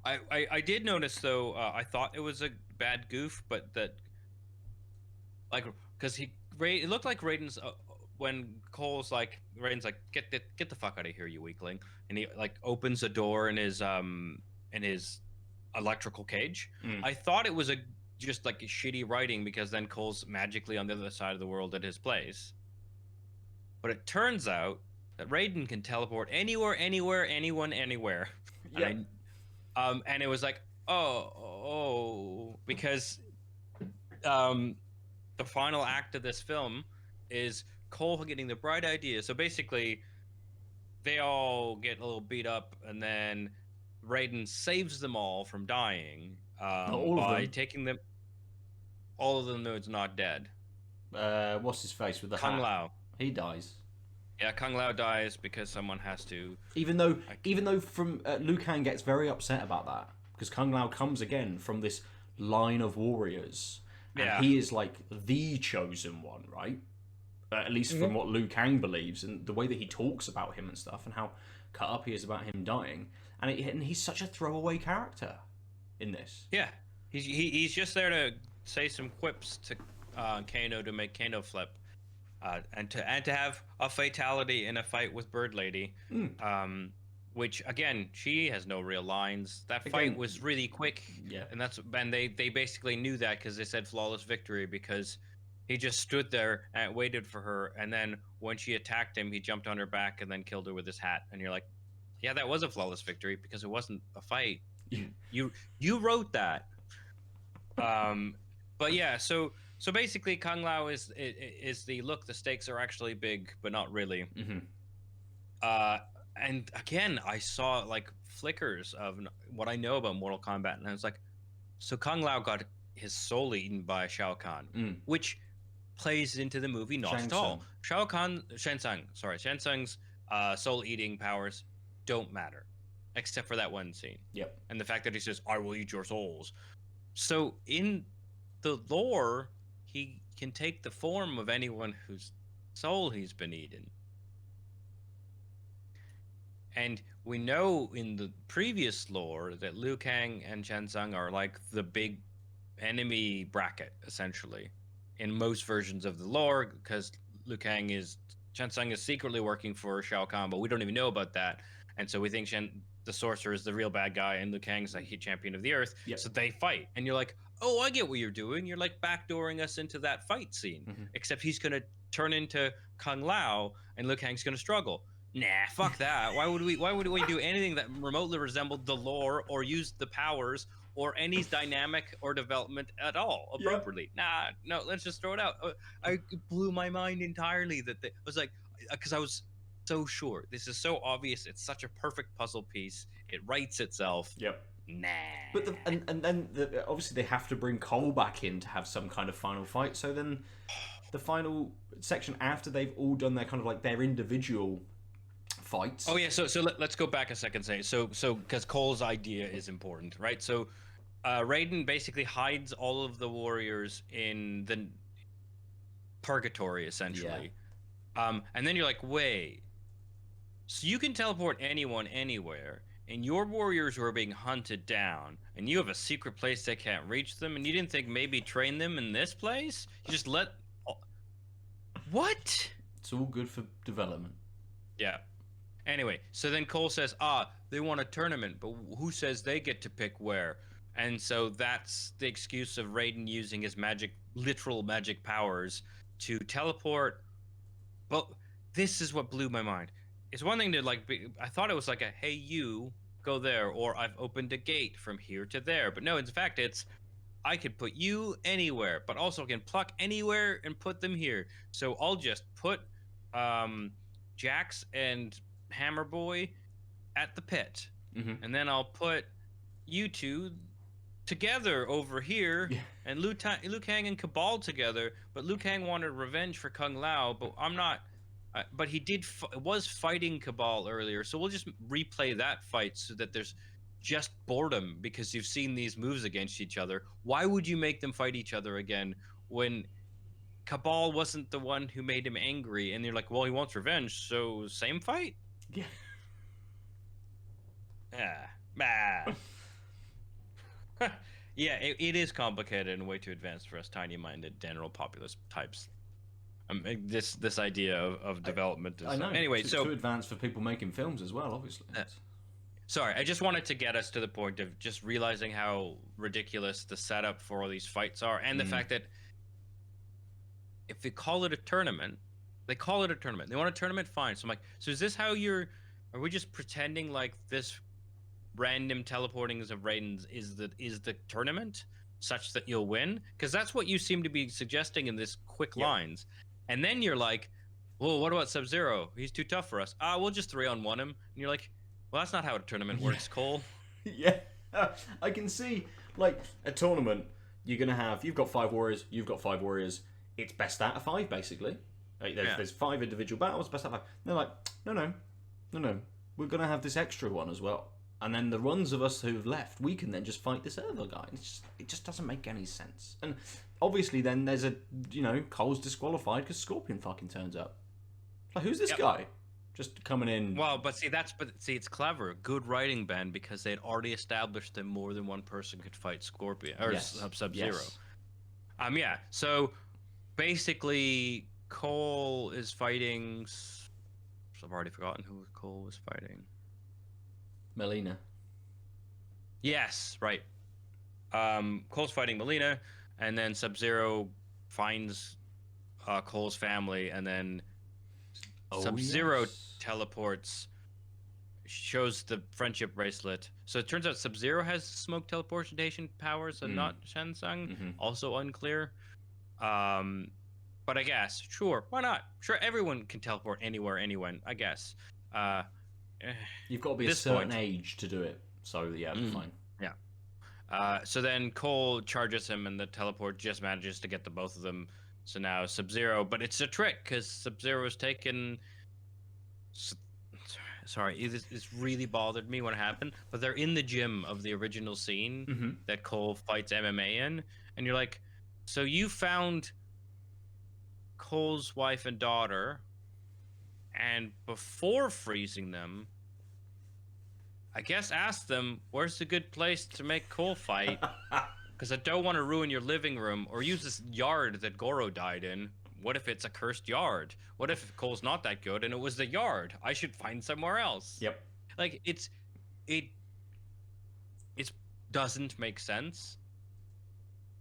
I did notice, though, I thought it was a bad goof, but that, like, because it looked like Raiden's, when Cole's like, Raiden's like, get the fuck out of here, you weakling, and he, like, opens a door in his electrical cage. I thought it was just like shitty writing, because then Cole's magically on the other side of the world at his place. But it turns out that Raiden can teleport anywhere, anyone, anywhere. And it was like, because the final act of this film is Cole getting the bright idea. So basically, they all get a little beat up, and then Raiden saves them all from dying by taking them. All of them, though, it's not dead. What's his face with the Kung hat? Lao. He dies. Yeah, Kung Lao dies because someone has to. Even though from Liu Kang gets very upset about that, because Kung Lao comes again from this line of warriors, and he is like the chosen one, right? At least from what Liu Kang believes, and the way that he talks about him and stuff, and how cut up he is about him dying, and he's such a throwaway character in this. Yeah, he's just there to say some quips to Kano to make Kano flip. And to have a fatality in a fight with Bird Lady, which, again, she has no real lines. That fight was really quick, and they basically knew that because they said flawless victory, because he just stood there and waited for her, and then when she attacked him, he jumped on her back and then killed her with his hat. And you're like, yeah, that was a flawless victory because it wasn't a fight. You wrote that. But yeah, so basically, Kung Lao is the look. The stakes are actually big, but not really. And again, I saw like flickers of what I know about Mortal Kombat, and I was like, so Kung Lao got his soul eaten by Shao Kahn, which plays into the movie not at all. Shen Tsung's soul eating powers don't matter, except for that one scene. And the fact that he says, "I will eat your souls." So in the lore, he can take the form of anyone whose soul he's been eating. And we know in the previous lore that Liu Kang and Chen Tsung are like the big enemy bracket, essentially, in most versions of the lore, because Chen Tsung is secretly working for Shao Kahn, but we don't even know about that. And so we think the sorcerer is the real bad guy, and Liu Kang's like champion of the earth. Yep. So they fight, and you're like, oh, I get what you're doing. You're like backdooring us into that fight scene, except he's gonna turn into Kung Lao, and Liu Kang's gonna struggle. Nah, fuck that. Why would we do anything that remotely resembled the lore or use the powers or any dynamic or development at all appropriately? Yep. Nah, no, let's just throw it out. It blew my mind entirely that I was like, because I was so sure. This is so obvious. It's such a perfect puzzle piece. It writes itself. Yep. Nah. But and then obviously they have to bring Cole back in to have some kind of final fight. So then the final section after they've all done their kind of like their individual fights. Oh yeah, so let's go back a second. So because Cole's idea is important, right? So Raiden basically hides all of the warriors in the purgatory, essentially. Yeah. And then you're like, wait, so you can teleport anyone anywhere, and your warriors were being hunted down, and you have a secret place that can't reach them, and you didn't think maybe train them in this place? You just let... What? It's all good for development. Yeah. Anyway, so then Cole says, they want a tournament, but who says they get to pick where? And so that's the excuse of Raiden using his literal magic powers to teleport. But this is what blew my mind. It's one thing to I thought it was like hey, you go there, or I've opened a gate from here to there. But no, in fact, it's I could put you anywhere, but also can pluck anywhere and put them here. So I'll just put Jax and Hammer Boy at the pit, and then I'll put you two together over here, and Liu Kang and Cabal together. But Liu Kang wanted revenge for Kung Lao, but I'm not. But he was fighting Cabal earlier, so we'll just replay that fight so that there's just boredom because you've seen these moves against each other. Why would you make them fight each other again when Cabal wasn't the one who made him angry? And you're like, well, he wants revenge, so same fight? Yeah. Yeah, it is complicated and way too advanced for us tiny-minded general populist types. This idea of development is... I know. Anyway, too advanced for people making films as well, obviously. Sorry, I just wanted to get us to the point of just realizing how ridiculous the setup for all these fights are, and the fact that if they call it a tournament, they call it a tournament. They want a tournament, fine. So I'm like, so is this how are we just pretending like this random teleportings of Raiden's is the tournament such that you'll win? Because that's what you seem to be suggesting in this quick lines. And then you're like, well, what about Sub-Zero? He's too tough for us. We'll just 3-on-1 him. And you're like, well, that's not how a tournament works, Cole. Yeah. I can see, like, a tournament, you've got 5 warriors, you've got 5 warriors. It's best out of 5, basically. There's 5 individual battles, best out of 5. They're like, no. We're going to have this extra one as well. And then the ones of us who've left, we can then just fight this other guy. It just doesn't make any sense. And obviously then there's Cole's disqualified because Scorpion fucking turns up. Like, who's this guy? Just coming in. Well, but it's clever. Good writing, Ben, because they'd already established that more than one person could fight Scorpion or Sub-Zero. Yes. So basically Cole is fighting... I've already forgotten who Cole was fighting. Melina. Yes, right. Cole's fighting Melina, and then Sub-Zero finds Cole's family, and then Sub-Zero teleports, shows the friendship bracelet. So it turns out Sub-Zero has smoke teleportation powers and not Shang Tsung. Also unclear. But I guess, sure, why not? Sure, everyone can teleport anywhere, anyone, I guess. You've got to be a certain age to do it. So, yeah, fine. Yeah. So then Cole charges him, and the teleport just manages to get the both of them. So now Sub-Zero, but it's a trick, because Sub-Zero is taken... Sorry, this really bothered me when it happened, but they're in the gym of the original scene that Cole fights MMA in, and you're like, So you found Cole's wife and daughter, and before freezing them, I guess asked them, where's a good place to make Cole fight? Because I don't want to ruin your living room or use this yard that Goro died in. What if it's a cursed yard? What if Cole's not that good and it was the yard? I should find somewhere else. Yep. Like it doesn't make sense.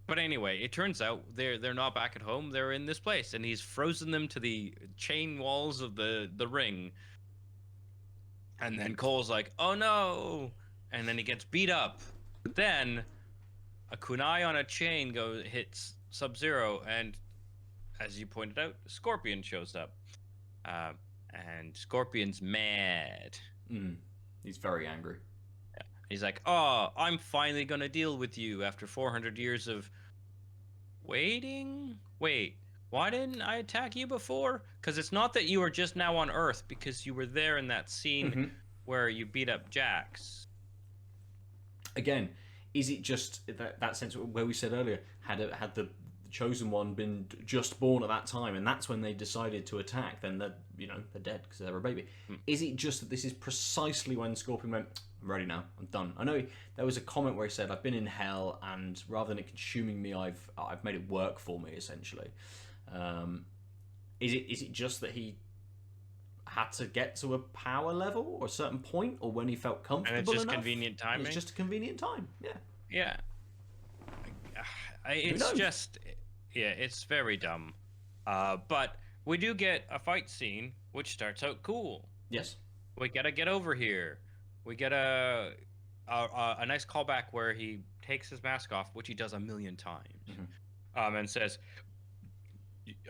But anyway, it turns out they're not back at home. They're in this place, and he's frozen them to the chain walls of the ring. And then Cole's like, "Oh no!" And then he gets beat up. But then a kunai on a chain hits Sub-Zero, and as you pointed out, Scorpion shows up. And Scorpion's mad. He's very angry. Yeah. He's like, "Oh, I'm finally gonna deal with you after 400 years of waiting. Wait, why didn't I attack you before? Because it's not that you were just now on Earth, because you were there in that scene where you beat up Jax." Again, is it just that sense where we said earlier, had the chosen one been just born at that time, and that's when they decided to attack, then they're dead because they're a baby. Is it just that this is precisely when Scorpion went, "I'm ready now, I'm done"? I know there was a comment where he said, "I've been in hell, and rather than it consuming me, I've made it work for me," essentially. Is it just that he had to get to a power level or a certain point, or when he felt comfortable And it's just enough? convenient timing. It's just a convenient time. Yeah. It's just, yeah, it's very dumb. But we do get a fight scene, which starts out cool. Yes. We gotta get over here. We get a nice callback where he takes his mask off, which he does a million times, and says,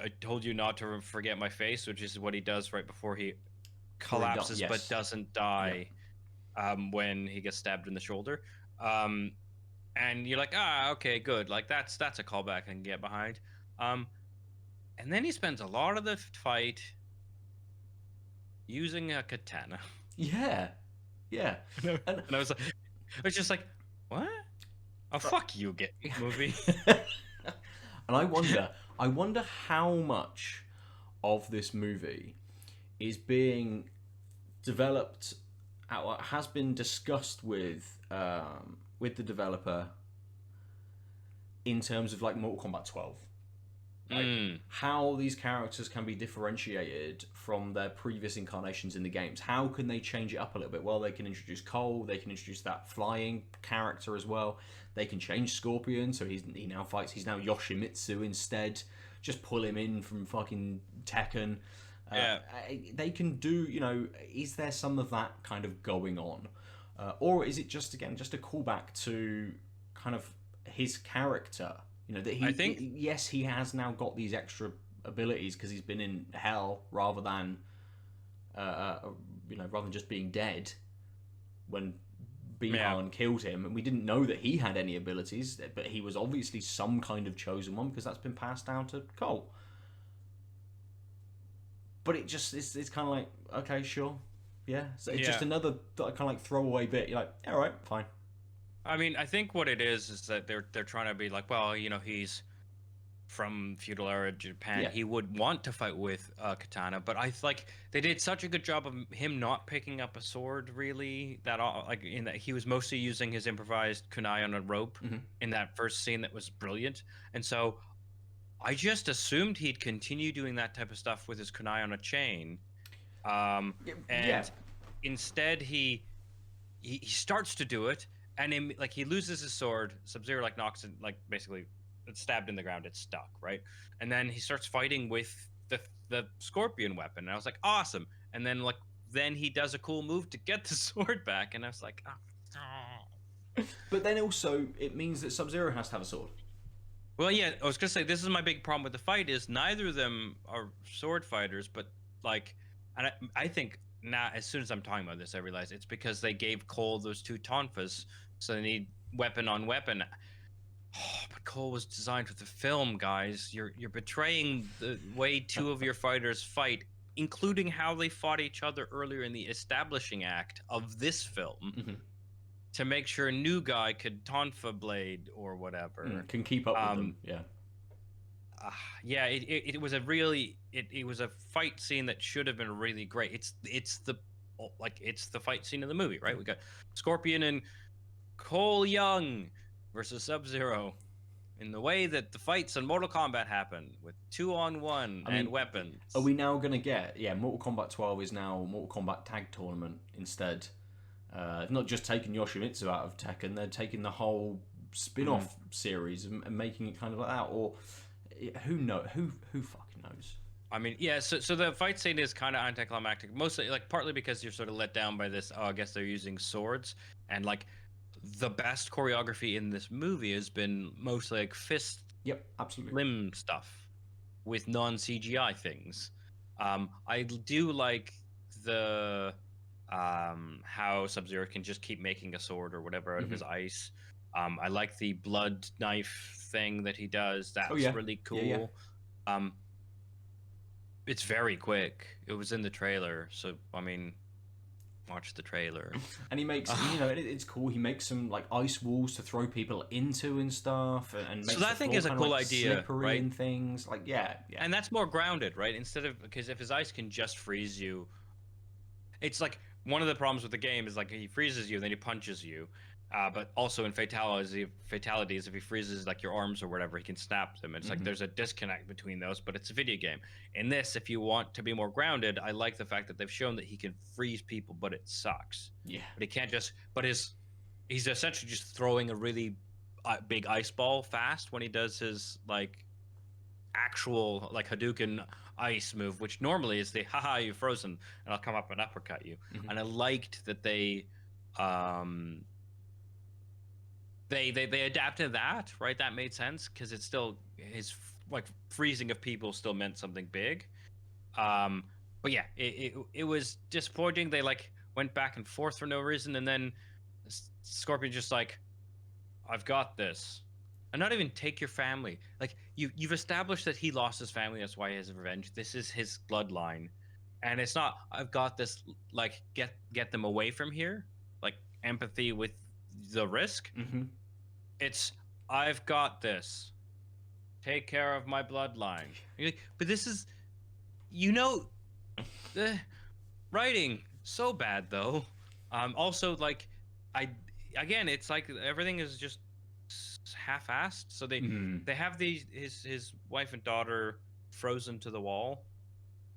"I told you not to forget my face," which is what he does right before he collapses but doesn't die. When he gets stabbed in the shoulder. And you're like, okay, good. Like that's a callback I can get behind. And then he spends a lot of the fight using a katana. Yeah. And I was just like, what? Oh, fuck you, get movie. And I wonder how much of this movie is being developed, has been discussed with the developer in terms of like Mortal Kombat 12. Like how these characters can be differentiated from their previous incarnations in the games. How can they change it up a little bit? Well, they can introduce Cole, they can introduce that flying character as well. They can change Scorpion, so he's now Yoshimitsu instead. Just pull him in from fucking Tekken. They can do, is there some of that kind of going on? Or is it just a callback to kind of his character? That I think, yes, he has now got these extra abilities because he's been in hell rather than just being dead when Bihan killed him, and we didn't know that he had any abilities, but he was obviously some kind of chosen one because that's been passed down to Cole. But it's kind of like, okay, sure, yeah. So it's just another kind of like throwaway bit. You're like, all right, fine. I mean, I think what it is that they're trying to be like, well, he's from feudal era Japan. He would want to fight with katana, but I like they did such a good job of him not picking up a sword. Really, in that he was mostly using his improvised kunai on a rope in that first scene. That was brilliant, and so I just assumed he'd continue doing that type of stuff with his kunai on a chain, and instead he starts to do it. And he loses his sword. Sub-Zero knocks it, basically it's stabbed in the ground. It's stuck, right? And then he starts fighting with the Scorpion weapon. And I was like, awesome. And then then he does a cool move to get the sword back. And I was like, oh. But then also it means that Sub-Zero has to have a sword. Well, yeah, I was gonna say this is my big problem with the fight is neither of them are sword fighters, but and I think. Now, as soon as I'm talking about this, I realize it's because they gave Cole those two tonfas, so they need weapon on weapon. Oh, but Cole was designed for the film, guys. You're betraying the way two of your fighters fight, including how they fought each other earlier in the establishing act of this film, to make sure a new guy could tonfa blade or whatever. Can keep up with them, yeah. yeah, it was a really it was a fight scene that should have been really great. It's the it's the fight scene of the movie, right? We got Scorpion and Cole Young versus Sub-Zero in the way that the fights in Mortal Kombat happen with 2-on-1 I and mean, weapons. are we now going to get... Yeah, Mortal Kombat 12 is now Mortal Kombat Tag Tournament instead. They've not just taken Yoshimitsu out of Tekken, they're taking the whole spin-off series and making it kind of like that. Or who fucking knows? I mean, yeah, so the fight scene is kind of anticlimactic, mostly like partly because you're sort of let down by this, oh, I guess they're using swords, and like the best choreography in this movie has been mostly like fist Yep, absolutely. limb stuff with non-CGI things. I do like the how Sub-Zero can just keep making a sword or whatever out of his ice. I like the blood knife thing that he does. That's really cool. Yeah. It's very quick. It was in the trailer, so I mean, watch the trailer. And he makes, it's cool. He makes some like ice walls to throw people into and stuff, and makes so that I think is a cool idea, right? And things like yeah. And that's more grounded, right? Instead of because if his ice can just freeze you, it's like one of the problems with the game is like he freezes you, then he punches you. But also in fatalities, if he freezes like your arms or whatever, he can snap them. It's like there's a disconnect between those, but it's a video game. In this, if you want to be more grounded, I like the fact that they've shown that he can freeze people, but it sucks. Yeah. But he can't just. But he's essentially just throwing a really big ice ball fast when he does his like actual like Hadouken ice move, which normally is the haha you're frozen and I'll come up and uppercut you. And I liked that they adapted that, right? That made sense because it's still his like freezing of people still meant something big. But yeah, it was disappointing. They like went back and forth for no reason, and then Scorpion just like, I've got this, and not even take your family. Like you've established that he lost his family, that's why he has revenge. This is his bloodline, and it's not I've got this like get them away from here, like empathy with the risk. It's I've got this. Take care of my bloodline. Like, but this is, the writing so bad though. Also like it's like everything is just half-assed. So they have his wife and daughter frozen to the wall,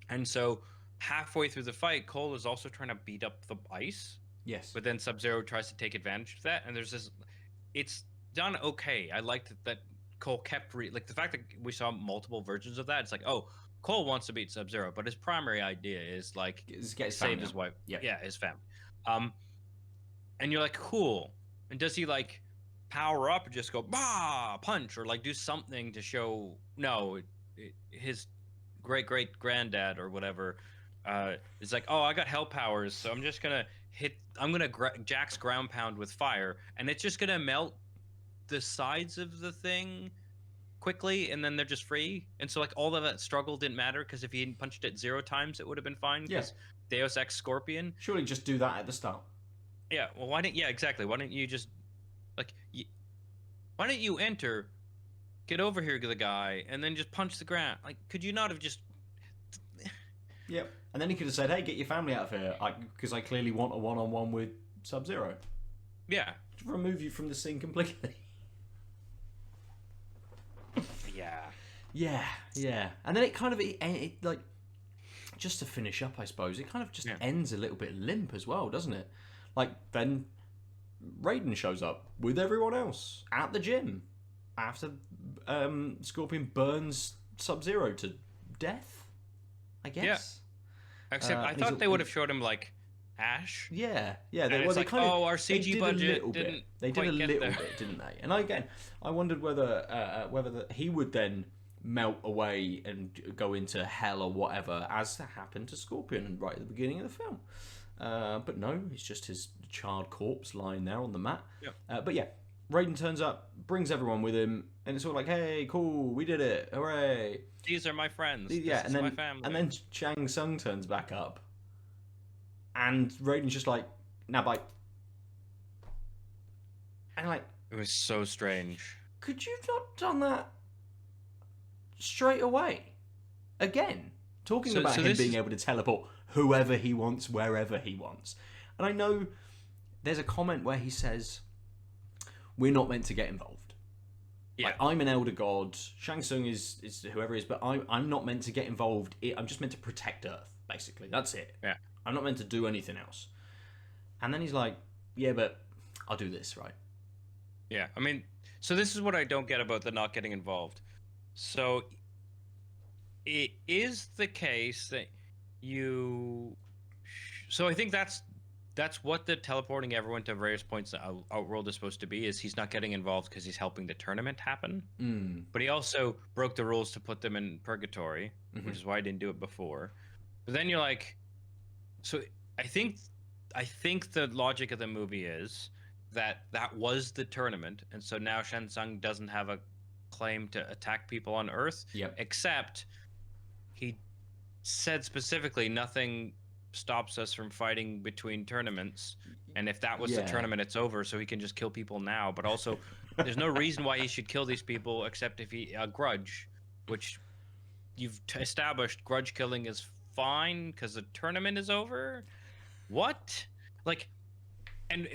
and so halfway through the fight, Cole is also trying to beat up the ice. Yes. But then Sub-Zero tries to take advantage of that, and there's this. It's done okay. I liked that Cole kept like the fact that we saw multiple versions of that. It's like, oh, Cole wants to beat Sub-Zero, but his primary idea is like save his wife. Yeah, his family. And you're like, cool. And does he like power up and just go bah punch or like do something to show his great granddad or whatever is like, oh, I got hell powers, so I'm just gonna Jack's ground pound with fire, and it's just gonna melt the sides of the thing quickly, and then they're just free. And so like all of that struggle didn't matter because if he hadn't punched it 0 times, it would have been fine. Yes. Deus Ex Scorpion. Surely just do that at the start. Yeah. Well, why didn't? Yeah, exactly. Why didn't you just like? Why didn't you enter, get over here to the guy, and then just punch the ground? Like, could you not have just? Yep. And then he could have said, "Hey, get your family out of here," because I clearly want a one-on-one with Sub-Zero. Yeah. To remove you from the scene completely. Yeah. And then it kind of it like, just to finish up, I suppose it kind of just ends a little bit limp as well, doesn't it? Like then Raiden shows up with everyone else at the gym after Scorpion burns Sub-Zero to death, I guess. Yeah. Except I thought they would have showed him like Ash. Yeah. They like, our CG budget didn't. They did a little bit, didn't they? And I wondered whether he would then melt away and go into hell or whatever, as happened to Scorpion right at the beginning of the film. But no, it's just his charred corpse lying there on the mat. Yeah. But yeah, Raiden turns up, brings everyone with him, and it's all like, "Hey, cool, we did it, hooray! These are my friends. Yeah, this is my family." And then Shang Tsung turns back up, and Raiden's just like, "Now bite." And like, it was so strange. Could you not done that straight away. Again, talking about him being able to teleport whoever he wants, wherever he wants. And I know there's a comment where he says, we're not meant to get involved. Yeah. Like, I'm an elder god, Shang Tsung is whoever it is, but I'm not meant to get involved. I'm just meant to protect Earth, basically. That's it. Yeah. I'm not meant to do anything else. And then he's like, yeah, but I'll do this, right? Yeah, I mean, so this is what I don't get about the not getting involved. So it is the case that you... So I think that's what the teleporting everyone to various points in the Outworld is supposed to be, is he's not getting involved because he's helping the tournament happen. But he also broke the rules to put them in purgatory, which is why I didn't do it before. But then you're like... So I think the logic of the movie is that was the tournament, and so now Shang Tsung doesn't have a claim to attack people on Earth. Yep. Except he said specifically nothing stops us from fighting between tournaments, and if that was the tournament, it's over, so he can just kill people now. But also, there's no reason why he should kill these people except if he a grudge, which you've established grudge killing is fine because the tournament is over. What? Like,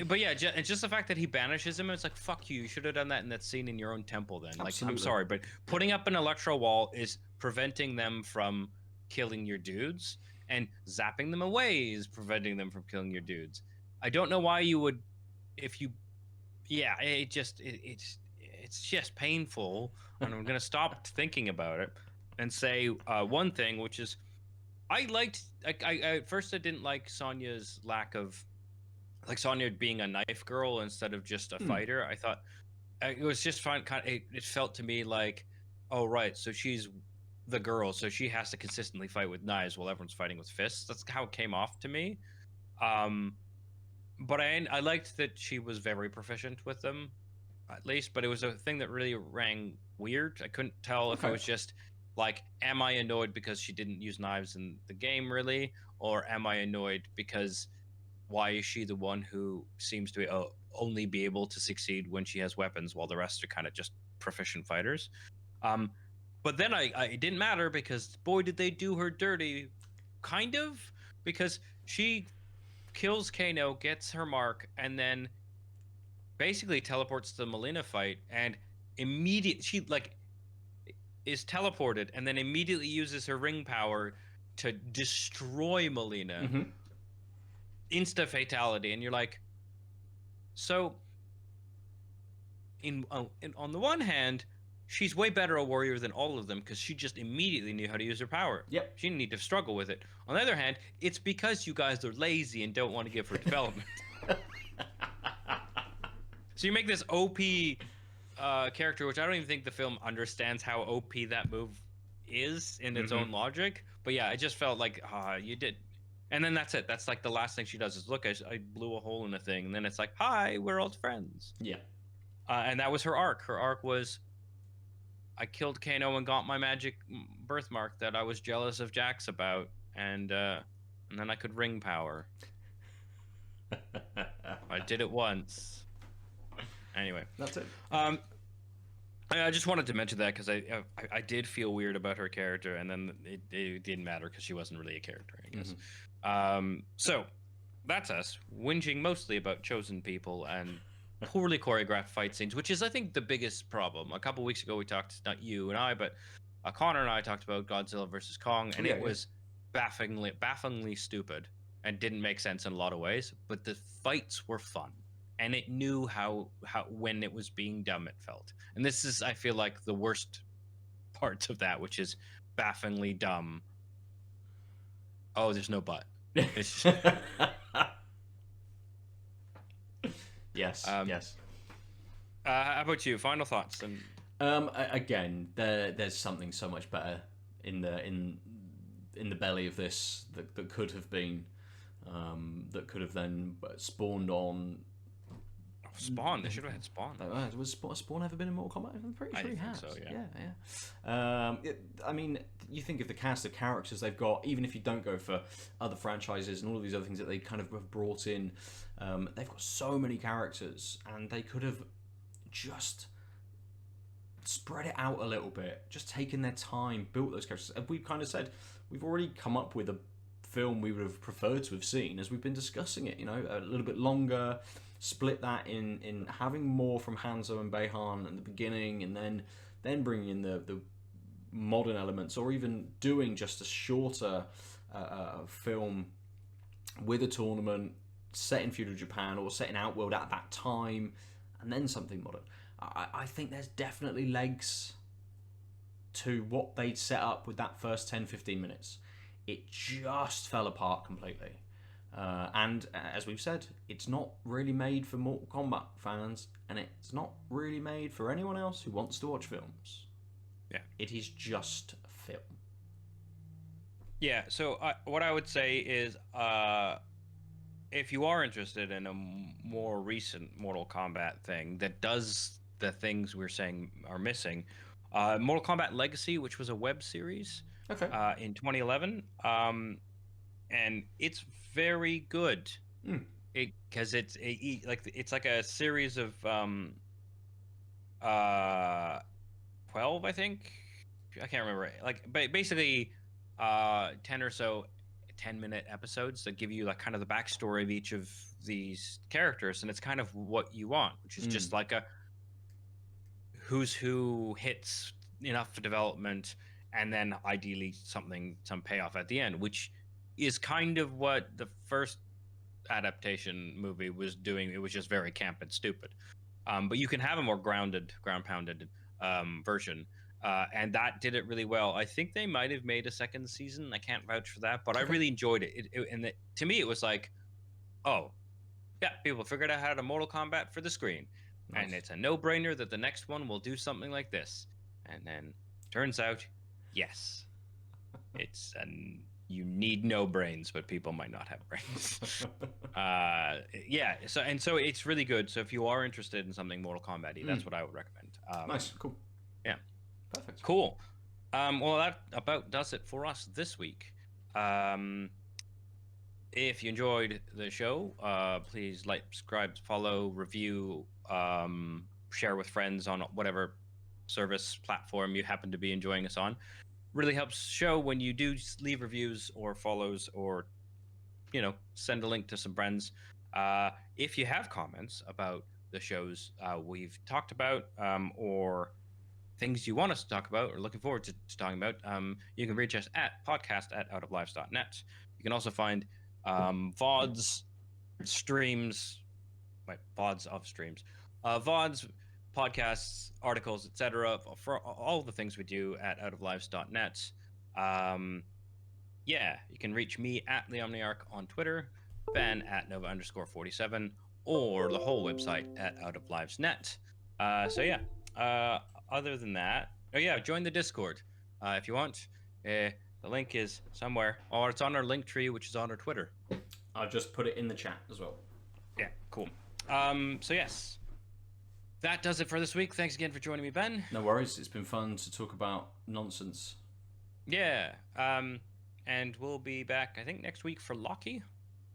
but yeah, and just the fact that he banishes him, it's like, fuck you. You should have done that in that scene in your own temple then. Absolutely. Like, I'm sorry, but putting up an electro wall is preventing them from killing your dudes, and zapping them away is preventing them from killing your dudes. I don't know why you would, if you, yeah, it's just painful, and I'm gonna stop thinking about it and say one thing, which is, I at first I didn't like Sonya's lack of, like, Sonya being a knife girl instead of just a fighter. I thought it was just fun. It felt to me like, oh right, so she's the girl, so she has to consistently fight with knives while everyone's fighting with fists. That's how it came off to me. But I liked that she was very proficient with them, at least. But it was a thing that really rang weird. I couldn't tell if it was just like, am I annoyed because she didn't use knives in the game, really, or am I annoyed because why is she the one who seems to only be able to succeed when she has weapons while the rest are kind of just proficient fighters? But then it didn't matter, because boy did they do her dirty, kind of, because she kills Kano, gets her mark, and then basically teleports to the Melina fight, and she like is teleported and then immediately uses her ring power to destroy Melina. Insta fatality, and you're like, so on the one hand, she's way better a warrior than all of them because she just immediately knew how to use her power. Yep. She didn't need to struggle with it. On the other hand, it's because you guys are lazy and don't want to give her development. So you make this OP character, which I don't even think the film understands how OP that move is in its own logic. But yeah, it just felt like, you did. And then that's it. That's like the last thing she does is, look, I blew a hole in a thing. And then it's like, hi, we're old friends. Yeah. And that was her arc. Her arc was, I killed Kano and got my magic birthmark that I was jealous of Jax about. And then I could ring power. I did it once. Anyway. That's it. I just wanted to mention that because I did feel weird about her character, and then it didn't matter because she wasn't really a character, I guess. So that's us whinging mostly about chosen people and poorly choreographed fight scenes, which is, I think, the biggest problem. A couple weeks ago we talked, not you and I, but Connor and I talked about Godzilla versus Kong, and it was bafflingly stupid and didn't make sense in a lot of ways, but the fights were fun. And it knew how when it was being dumb it felt. And this is, I feel like, the worst parts of that, which is bafflingly dumb. Oh, there's no but. It's just... Yes. Yes. How about you? Final thoughts? And again, there's something so much better in the belly of this that could have been, that could have then spawned on. Spawn. They should have had Spawn. Was Spawn ever been in Mortal Kombat? I'm pretty sure he has. Think so, yeah. I mean, you think of the cast of characters they've got, even if you don't go for other franchises and all of these other things that they kind of have brought in, they've got so many characters, and they could have just spread it out a little bit, just taken their time, built those characters. And we've kind of said, we've already come up with a film we would have preferred to have seen as we've been discussing it, a little bit longer, split that in having more from Hanzo and Behan at the beginning, and then bringing in the modern elements, or even doing just a shorter film with a tournament set in feudal Japan or set in Outworld at that time, and then something modern. I think there's definitely legs to what they'd set up with that first 10-15 minutes. It just fell apart completely. And as we've said, it's not really made for Mortal Kombat fans, and it's not really made for anyone else who wants to watch films. Yeah. It is just a film. Yeah, so what I would say is, if you are interested in a more recent Mortal Kombat thing that does the things we're saying are missing, Mortal Kombat Legacy, which was a web series in 2011, and it's very good. Because it's like a series of 12, I think. I can't remember. Like, basically 10 or so 10-minute episodes that give you like kind of the backstory of each of these characters, and it's kind of what you want, which is just like a who's who hits enough for development, and then ideally some payoff at the end, which is kind of what the first adaptation movie was doing. It was just very camp and stupid, but you can have a more ground pounded version, and that did it really well. I think they might have made a second season. I can't vouch for that, but I really enjoyed it. To me, it was like, oh yeah, people figured out how to Mortal Kombat for the screen. Nice. And it's a no-brainer that the next one will do something like this. And then turns out, yes, you need no brains, but people might not have brains. Yeah, so it's really good. So if you are interested in something Mortal Kombat-y, that's what I would recommend. Nice, cool. Yeah. Perfect. Cool. Well, that about does it for us this week. If you enjoyed the show, please like, subscribe, follow, review, share with friends on whatever service platform you happen to be enjoying us on. Really helps show when you do leave reviews or follows, or send a link to some friends. If you have comments about the shows we've talked about, or things you want us to talk about or looking forward to talking about, you can reach us at podcast@outoflives.net. You can also find VODs, streams, VODs of streams, VODs, podcasts, articles, etc. for all the things we do at outoflives.net. Yeah, you can reach me at the Omniarch on Twitter, Ben at Nova_47, or the whole website at outoflives.net. So yeah, other than that, join the Discord if you want. The link is somewhere, or it's on our link tree, which is on our Twitter. I'll just put it in the chat as well. Yeah, cool. So yes, that does it for this week. Thanks again for joining me, Ben. No worries. It's been fun to talk about nonsense. Yeah. And we'll be back, I think, next week for Loki.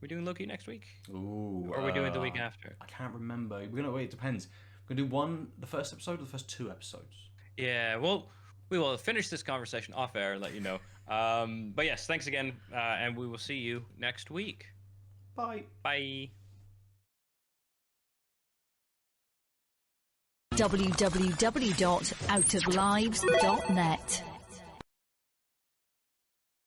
We're doing Loki next week? Ooh. Or are we doing it the week after? I can't remember. It depends. We're going to do the first episode or the first 2 episodes? Yeah, well, we will finish this conversation off air and let you know. But yes, thanks again, and we will see you next week. Bye. Bye. www.outoflives.net